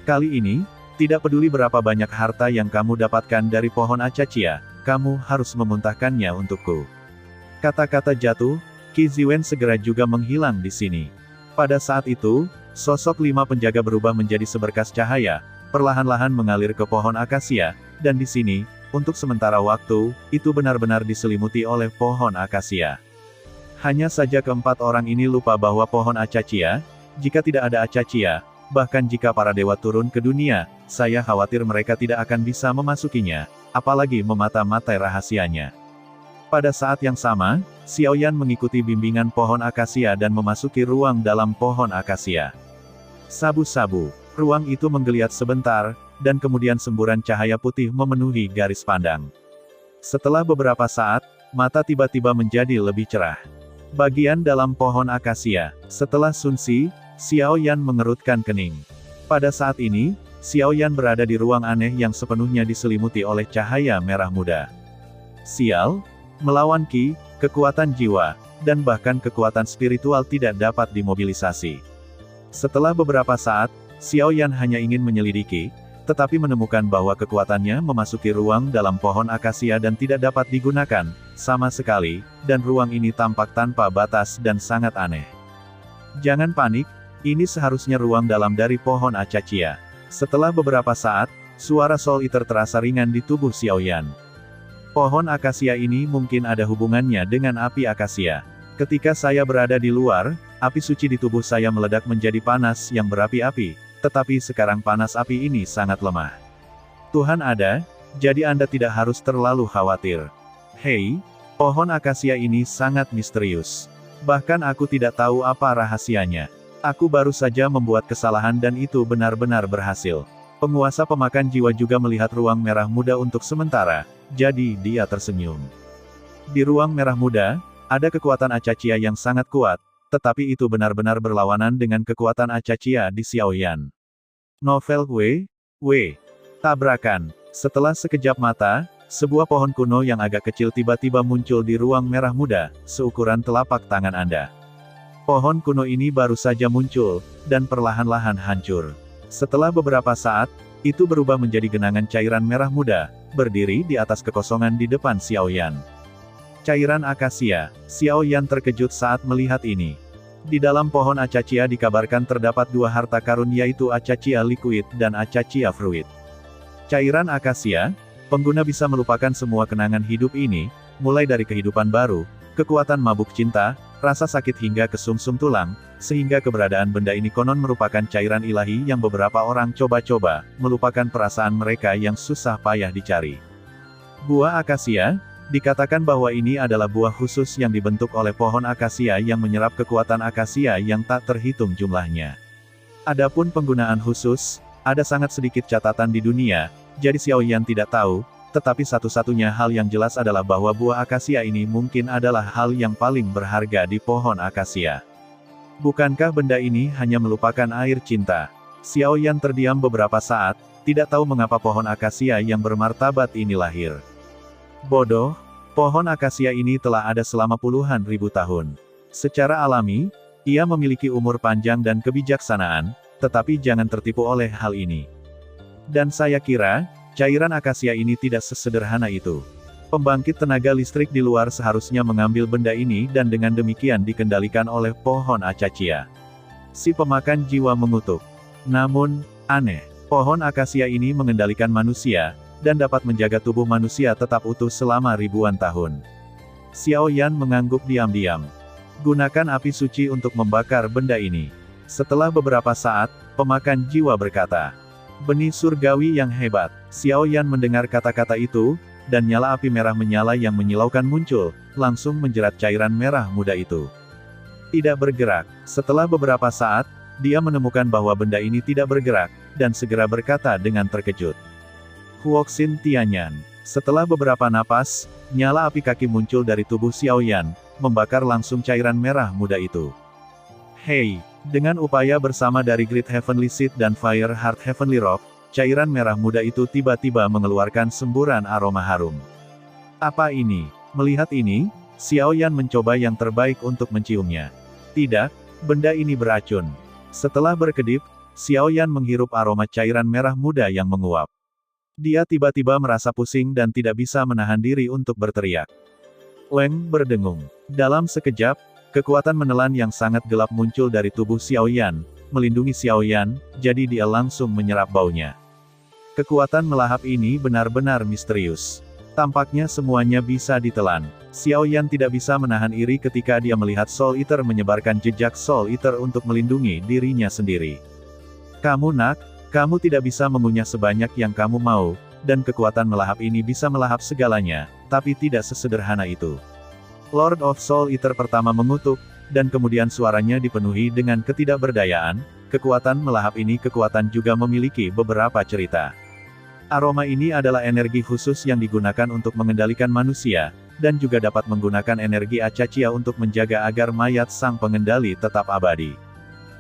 Kali ini, tidak peduli berapa banyak harta yang kamu dapatkan dari pohon acacia, kamu harus memuntahkannya untukku. Kata-kata jatuh, Qi Ziwen segera juga menghilang di sini. Pada saat itu, sosok 5 penjaga berubah menjadi seberkas cahaya, perlahan-lahan mengalir ke pohon akasia, dan di sini, untuk sementara waktu, itu benar-benar diselimuti oleh pohon akasia. Hanya saja keempat orang ini lupa bahwa pohon acacia, jika tidak ada acacia, bahkan jika para dewa turun ke dunia, saya khawatir mereka tidak akan bisa memasukinya, apalagi memata-matai rahasianya. Pada saat yang sama, Xiaoyan mengikuti bimbingan pohon akasia dan memasuki ruang dalam pohon akasia. Sabu-sabu. Ruang itu menggeliat sebentar, dan kemudian semburan cahaya putih memenuhi garis pandang. Setelah beberapa saat, mata tiba-tiba menjadi lebih cerah. Bagian dalam pohon akasia. Setelah sunsi, Xiaoyan mengerutkan kening. Pada saat ini, Xiaoyan berada di ruang aneh yang sepenuhnya diselimuti oleh cahaya merah muda. Sial, melawan Qi, kekuatan jiwa, dan bahkan kekuatan spiritual tidak dapat dimobilisasi. Setelah beberapa saat, Xiaoyan hanya ingin menyelidiki, tetapi menemukan bahwa kekuatannya memasuki ruang dalam pohon akasia dan tidak dapat digunakan, sama sekali, dan ruang ini tampak tanpa batas dan sangat aneh. Jangan panik, ini seharusnya ruang dalam dari pohon acacia. Setelah beberapa saat, suara Soul Eater terasa ringan di tubuh Xiaoyan. Pohon akasia ini mungkin ada hubungannya dengan api akasia. Ketika saya berada di luar, api suci di tubuh saya meledak menjadi panas yang berapi-api, tetapi sekarang panas api ini sangat lemah. Tuhan ada, jadi Anda tidak harus terlalu khawatir. Hei, pohon akasia ini sangat misterius. Bahkan aku tidak tahu apa rahasianya. Aku baru saja membuat kesalahan dan itu benar-benar berhasil. Penguasa pemakan jiwa juga melihat ruang merah muda untuk sementara, jadi dia tersenyum. Di ruang merah muda, ada kekuatan acacia yang sangat kuat, tetapi itu benar-benar berlawanan dengan kekuatan acacia di Xiaoyan. Novel W. Tabrakan. Setelah sekejap mata, sebuah pohon kuno yang agak kecil tiba-tiba muncul di ruang merah muda, seukuran telapak tangan Anda. Pohon kuno ini baru saja muncul, dan perlahan-lahan hancur. Setelah beberapa saat, itu berubah menjadi genangan cairan merah muda, berdiri di atas kekosongan di depan Xiaoyan. Cairan akasia. Xiaoyan terkejut saat melihat ini. Di dalam pohon acacia dikabarkan terdapat 2 harta karun yaitu acacia liquid dan acacia fruit. Cairan akasia, pengguna bisa melupakan semua kenangan hidup ini, mulai dari kehidupan baru, kekuatan mabuk cinta, rasa sakit hingga ke sumsum tulang, sehingga keberadaan benda ini konon merupakan cairan ilahi yang beberapa orang coba-coba, melupakan perasaan mereka yang susah payah dicari. Buah akasia, dikatakan bahwa ini adalah buah khusus yang dibentuk oleh pohon akasia yang menyerap kekuatan akasia yang tak terhitung jumlahnya. Adapun penggunaan khusus, ada sangat sedikit catatan di dunia, jadi Xiaoyan tidak tahu, tetapi satu-satunya hal yang jelas adalah bahwa buah akasia ini mungkin adalah hal yang paling berharga di pohon akasia. Bukankah benda ini hanya melupakan air cinta? Xiaoyan terdiam beberapa saat, tidak tahu mengapa pohon akasia yang bermartabat ini lahir. Bodoh, pohon akasia ini telah ada selama puluhan ribu tahun. Secara alami, Ia memiliki umur panjang dan kebijaksanaan, tetapi jangan tertipu oleh hal ini. Dan saya kira, cairan akasia ini tidak sesederhana itu. Pembangkit tenaga listrik di luar seharusnya mengambil benda ini dan dengan demikian dikendalikan oleh pohon akasia. Si pemakan jiwa mengutuk. Namun, aneh, pohon akasia ini mengendalikan manusia, dan dapat menjaga tubuh manusia tetap utuh selama ribuan tahun. Xiao Yan mengangguk diam-diam. Gunakan api suci untuk membakar benda ini. Setelah beberapa saat, pemakan jiwa berkata, benih surgawi yang hebat. Xiao Yan mendengar kata-kata itu, dan nyala api merah menyala yang menyilaukan muncul, langsung menjerat cairan merah muda itu. Tidak bergerak. Setelah beberapa saat, dia menemukan bahwa benda ini tidak bergerak, dan segera berkata dengan terkejut. Huoxin Tianyan. Setelah beberapa napas, nyala api kaki muncul dari tubuh Xiao Yan, membakar langsung cairan merah muda itu. Hei, dengan upaya bersama dari Great Heavenly Seed dan Fire Heart Heavenly Rock, cairan merah muda itu tiba-tiba mengeluarkan semburan aroma harum. Apa ini? Melihat ini, Xiao Yan mencoba yang terbaik untuk menciumnya. Tidak, benda ini beracun. Setelah berkedip, Xiao Yan menghirup aroma cairan merah muda yang menguap. Dia tiba-tiba merasa pusing dan tidak bisa menahan diri untuk berteriak. Leng berdengung. Dalam sekejap, kekuatan menelan yang sangat gelap muncul dari tubuh Xiao Yan, melindungi Xiao Yan, jadi dia langsung menyerap baunya. Kekuatan melahap ini benar-benar misterius. Tampaknya semuanya bisa ditelan. Xiao Yan tidak bisa menahan iri ketika dia melihat Soul Eater menyebarkan jejak Soul Eater untuk melindungi dirinya sendiri. Kamu nak, kamu tidak bisa mengunyah sebanyak yang kamu mau, dan kekuatan melahap ini bisa melahap segalanya, tapi tidak sesederhana itu. Lord of Soul Eater pertama mengutuk, dan kemudian suaranya dipenuhi dengan ketidakberdayaan. Kekuatan melahap ini kekuatan juga memiliki beberapa cerita. Aroma ini adalah energi khusus yang digunakan untuk mengendalikan manusia, dan juga dapat menggunakan energi akasia untuk menjaga agar mayat sang pengendali tetap abadi.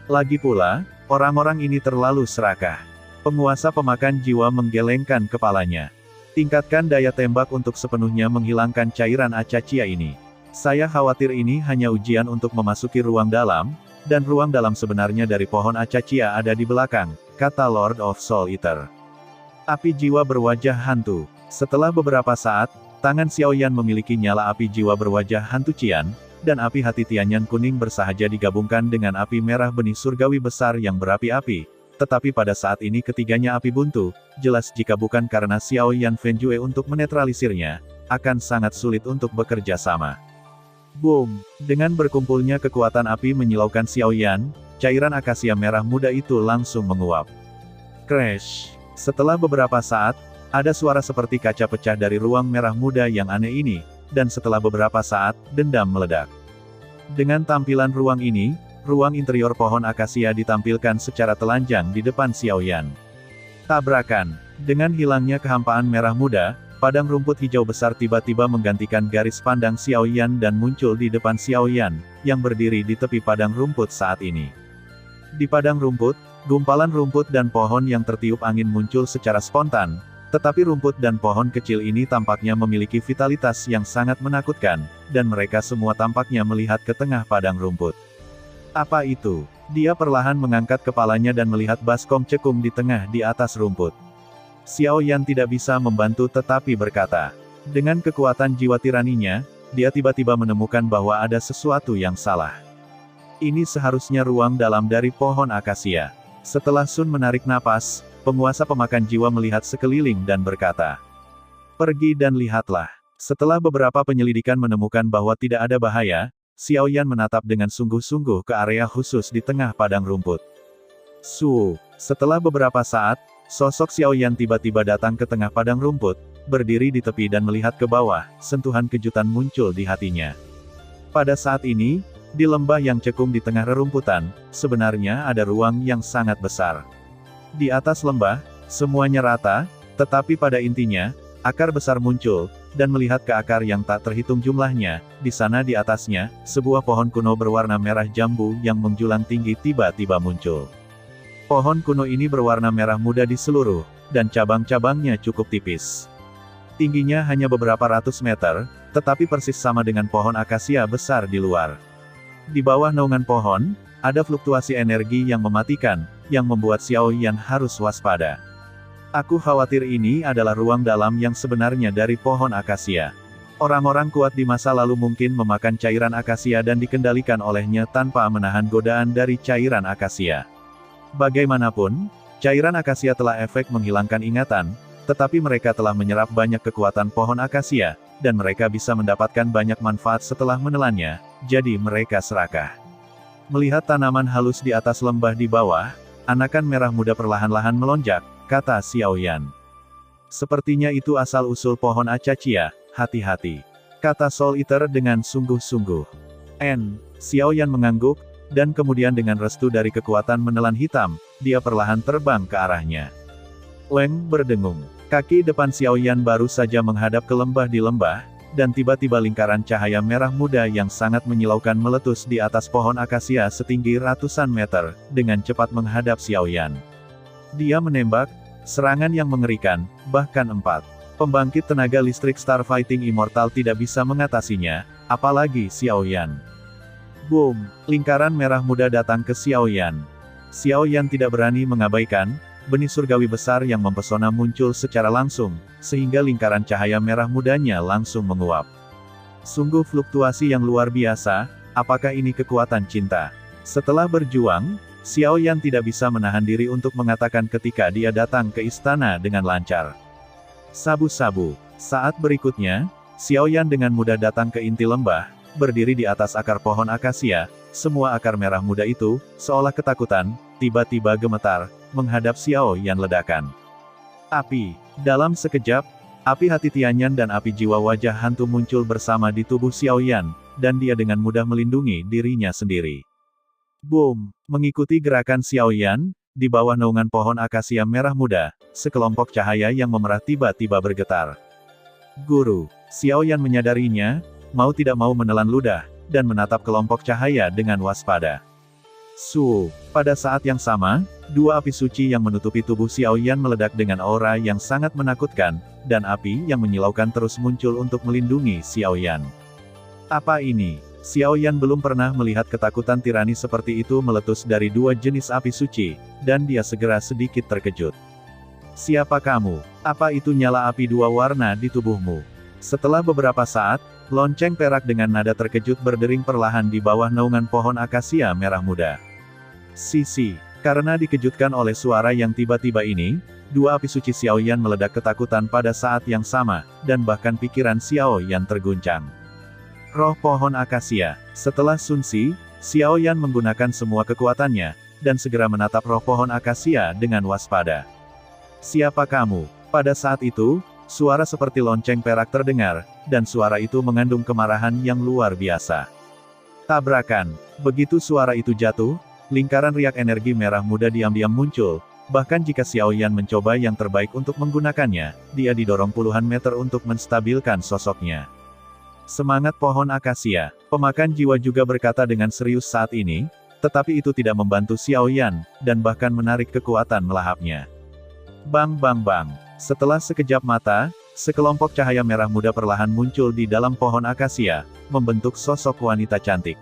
Lagi pula, orang-orang ini terlalu serakah. Penguasa pemakan jiwa menggelengkan kepalanya. Tingkatkan daya tembak untuk sepenuhnya menghilangkan cairan akasia ini. Saya khawatir ini hanya ujian untuk memasuki ruang dalam, dan ruang dalam sebenarnya dari pohon akasia ada di belakang, kata Lord of Soul Eater. Api jiwa berwajah hantu. Setelah beberapa saat, tangan Xiao Yan memiliki nyala api jiwa berwajah hantu Qian, dan api hati Tianyan kuning bersahaja digabungkan dengan api merah benih surgawi besar yang berapi-api. Tetapi pada saat ini ketiganya api buntu, jelas jika bukan karena Xiao Yan Fenjue untuk menetralisirnya, akan sangat sulit untuk bekerja sama. Boom! Dengan berkumpulnya kekuatan api menyilaukan Xiao Yan, cairan akasia merah muda itu langsung menguap. Crash! Setelah beberapa saat, ada suara seperti kaca pecah dari ruang merah muda yang aneh ini, dan setelah beberapa saat, dendam meledak. Dengan tampilan ruang ini, ruang interior pohon akasia ditampilkan secara telanjang di depan Xiao Yan. Tabrakan. Dengan hilangnya kehampaan merah muda, padang rumput hijau besar tiba-tiba menggantikan garis pandang Xiao Yan dan muncul di depan Xiao Yan, yang berdiri di tepi padang rumput saat ini. Di padang rumput, gumpalan rumput dan pohon yang tertiup angin muncul secara spontan, tetapi rumput dan pohon kecil ini tampaknya memiliki vitalitas yang sangat menakutkan, dan mereka semua tampaknya melihat ke tengah padang rumput. Apa itu? Dia perlahan mengangkat kepalanya dan melihat baskom cekung di tengah di atas rumput. Xiao Yan tidak bisa membantu tetapi berkata. Dengan kekuatan jiwa tiraninya, dia tiba-tiba menemukan bahwa ada sesuatu yang salah. Ini seharusnya ruang dalam dari pohon akasia. Setelah Sun menarik napas, penguasa pemakan jiwa melihat sekeliling dan berkata, "Pergi dan lihatlah." Setelah beberapa penyelidikan menemukan bahwa tidak ada bahaya, Xiao Yan menatap dengan sungguh-sungguh ke area khusus di tengah padang rumput. Setelah beberapa saat, sosok Xiao Yan tiba-tiba datang ke tengah padang rumput, berdiri di tepi dan melihat ke bawah. Sentuhan kejutan muncul di hatinya. Pada saat ini, di lembah yang cekung di tengah rerumputan, sebenarnya ada ruang yang sangat besar. Di atas lembah, semuanya rata, tetapi pada intinya, akar besar muncul, dan melihat ke akar yang tak terhitung jumlahnya, di sana di atasnya, sebuah pohon kuno berwarna merah jambu yang menjulang tinggi tiba-tiba muncul. Pohon kuno ini berwarna merah muda di seluruh, dan cabang-cabangnya cukup tipis. Tingginya hanya beberapa ratus meter, tetapi persis sama dengan pohon akasia besar di luar. Di bawah naungan pohon, ada fluktuasi energi yang mematikan, yang membuat Xiao Yan harus waspada. Aku khawatir ini adalah ruang dalam yang sebenarnya dari pohon akasia. Orang-orang kuat di masa lalu mungkin memakan cairan akasia dan dikendalikan olehnya tanpa menahan godaan dari cairan akasia. Bagaimanapun, cairan akasia telah efek menghilangkan ingatan, tetapi mereka telah menyerap banyak kekuatan pohon akasia, dan mereka bisa mendapatkan banyak manfaat setelah menelannya, jadi mereka serakah. Melihat tanaman halus di atas lembah di bawah, anakan merah muda perlahan-lahan melonjak, kata Xiao Yan. Sepertinya itu asal-usul pohon acacia, hati-hati, kata Soul Eater dengan sungguh-sungguh. Xiao Yan mengangguk, dan kemudian dengan restu dari kekuatan menelan hitam, dia perlahan terbang ke arahnya. Leng berdengung. Kaki depan Xiao Yan baru saja menghadap ke lembah di lembah, dan tiba-tiba lingkaran cahaya merah muda yang sangat menyilaukan meletus di atas pohon akasia setinggi ratusan meter, dengan cepat menghadap Xiao Yan. Dia menembak, serangan yang mengerikan, bahkan 4 pembangkit tenaga listrik Starfighting Immortal tidak bisa mengatasinya, apalagi Xiao Yan. Boom! Lingkaran merah muda datang ke Xiao Yan. Xiao Yan tidak berani mengabaikan, benih surgawi besar yang mempesona muncul secara langsung, sehingga lingkaran cahaya merah mudanya langsung menguap. Sungguh fluktuasi yang luar biasa, apakah ini kekuatan cinta? Setelah berjuang, Xiao Yan tidak bisa menahan diri untuk mengatakan ketika dia datang ke istana dengan lancar. Sabu-sabu. Saat berikutnya, Xiao Yan dengan mudah datang ke inti lembah, berdiri di atas akar pohon akasia, semua akar merah muda itu, seolah ketakutan, tiba-tiba gemetar, menghadap Xiao Yan ledakan. Api. Dalam sekejap, api hati Tianyan dan api jiwa wajah hantu muncul bersama di tubuh Xiao Yan, dan dia dengan mudah melindungi dirinya sendiri. Boom! Mengikuti gerakan Xiao Yan, di bawah naungan pohon akasia merah muda, sekelompok cahaya yang memerah tiba-tiba bergetar. Guru, Xiao Yan menyadarinya, mau tidak mau menelan ludah, dan menatap kelompok cahaya dengan waspada. Pada saat yang sama, 2 api suci yang menutupi tubuh Xiao Yan meledak dengan aura yang sangat menakutkan, dan api yang menyilaukan terus muncul untuk melindungi Xiao Yan. Apa ini? Xiao Yan belum pernah melihat ketakutan tirani seperti itu meletus dari 2 jenis api suci, dan dia segera sedikit terkejut. Siapa kamu? Apa itu nyala api 2 warna di tubuhmu? Setelah beberapa saat, lonceng perak dengan nada terkejut berdering perlahan di bawah naungan pohon akasia merah muda. Sisi, karena dikejutkan oleh suara yang tiba-tiba ini, 2 api suci Xiao Yan meledak ketakutan pada saat yang sama, dan bahkan pikiran Xiao Yan terguncang. Roh pohon akasia. Setelah Sunsi, Xiao Yan menggunakan semua kekuatannya, dan segera menatap roh pohon akasia dengan waspada. Siapa kamu? Pada saat itu, suara seperti lonceng perak terdengar, dan suara itu mengandung kemarahan yang luar biasa. Tabrakan. Begitu suara itu jatuh, lingkaran riak energi merah muda diam-diam muncul, bahkan jika Xiao Yan mencoba yang terbaik untuk menggunakannya, dia didorong puluhan meter untuk menstabilkan sosoknya. Semangat pohon akasia. Pemakan jiwa juga berkata dengan serius saat ini, tetapi itu tidak membantu Xiao Yan, dan bahkan menarik kekuatan melahapnya. Bang bang bang. Setelah sekejap mata, sekelompok cahaya merah muda perlahan muncul di dalam pohon akasia, membentuk sosok wanita cantik.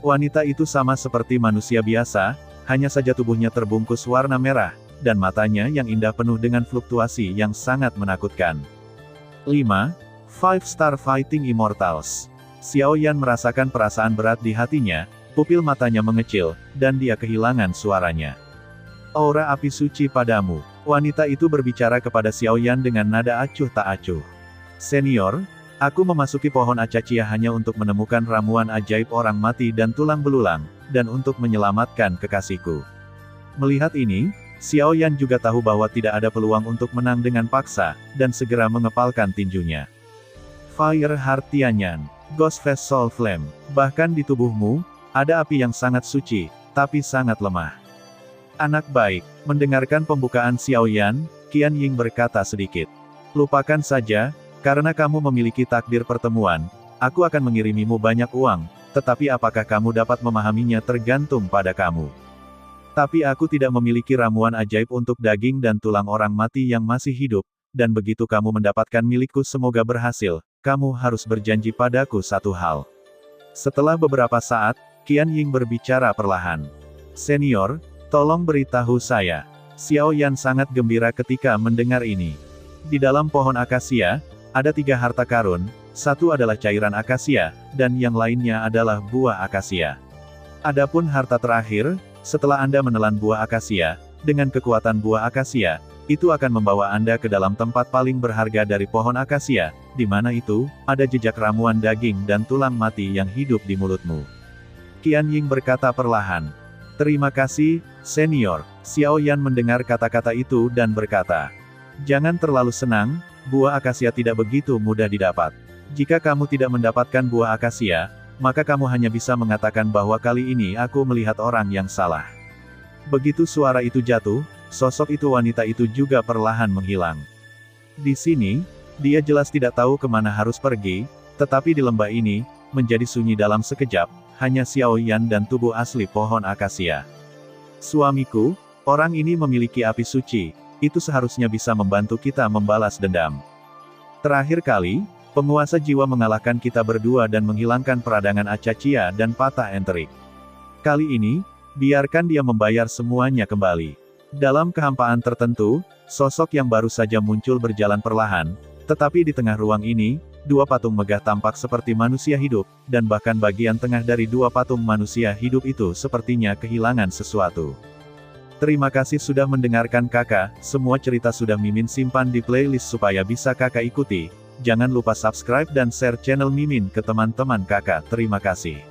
Wanita itu sama seperti manusia biasa, hanya saja tubuhnya terbungkus warna merah, dan matanya yang indah penuh dengan fluktuasi yang sangat menakutkan. 5 Star Fighting Immortals. Xiao Yan merasakan perasaan berat di hatinya, pupil matanya mengecil, dan dia kehilangan suaranya. Aura api suci padamu. Wanita itu berbicara kepada Xiao Yan dengan nada acuh tak acuh. Senior, aku memasuki pohon acacia hanya untuk menemukan ramuan ajaib orang mati dan tulang belulang, dan untuk menyelamatkan kekasihku. Melihat ini, Xiao Yan juga tahu bahwa tidak ada peluang untuk menang dengan paksa, dan segera mengepalkan tinjunya. Fire Heart Tianyan, Ghost Face Soul Flame, bahkan di tubuhmu, ada api yang sangat suci, tapi sangat lemah. Anak baik, mendengarkan pembukaan Xiao Yan, Qian Ying berkata sedikit. Lupakan saja, karena kamu memiliki takdir pertemuan, aku akan mengirimimu banyak uang, tetapi apakah kamu dapat memahaminya tergantung pada kamu. Tapi aku tidak memiliki ramuan ajaib untuk daging dan tulang orang mati yang masih hidup, dan begitu kamu mendapatkan milikku semoga berhasil, kamu harus berjanji padaku satu hal. Setelah beberapa saat, Qian Ying berbicara perlahan. Senior, tolong beritahu saya. Xiao Yan sangat gembira ketika mendengar ini. Di dalam pohon akasia, ada 3 harta karun, satu adalah cairan akasia, dan yang lainnya adalah buah akasia. Adapun harta terakhir, setelah Anda menelan buah akasia, dengan kekuatan buah akasia, itu akan membawa Anda ke dalam tempat paling berharga dari pohon akasia, di mana itu, ada jejak ramuan daging dan tulang mati yang hidup di mulutmu. Qian Ying berkata perlahan. Terima kasih, senior. Xiao Yan mendengar kata-kata itu dan berkata, jangan terlalu senang, buah akasia tidak begitu mudah didapat. Jika kamu tidak mendapatkan buah akasia, maka kamu hanya bisa mengatakan bahwa kali ini aku melihat orang yang salah. Begitu suara itu jatuh, sosok itu wanita itu juga perlahan menghilang. Di sini, dia jelas tidak tahu kemana harus pergi, tetapi di lembah ini, menjadi sunyi dalam sekejap, hanya Xiao Yan dan tubuh asli pohon akasia. Suamiku, orang ini memiliki api suci, itu seharusnya bisa membantu kita membalas dendam. Terakhir kali, penguasa jiwa mengalahkan kita berdua dan menghilangkan peradangan Acacia dan patah enterik. Kali ini, biarkan dia membayar semuanya kembali. Dalam kehampaan tertentu, sosok yang baru saja muncul berjalan perlahan, tetapi di tengah ruang ini, 2 patung megah tampak seperti manusia hidup, dan bahkan bagian tengah dari 2 patung manusia hidup itu sepertinya kehilangan sesuatu. Terima kasih sudah mendengarkan kakak, semua cerita sudah Mimin simpan di playlist supaya bisa kakak ikuti. Jangan lupa subscribe dan share channel Mimin ke teman-teman kakak. Terima kasih.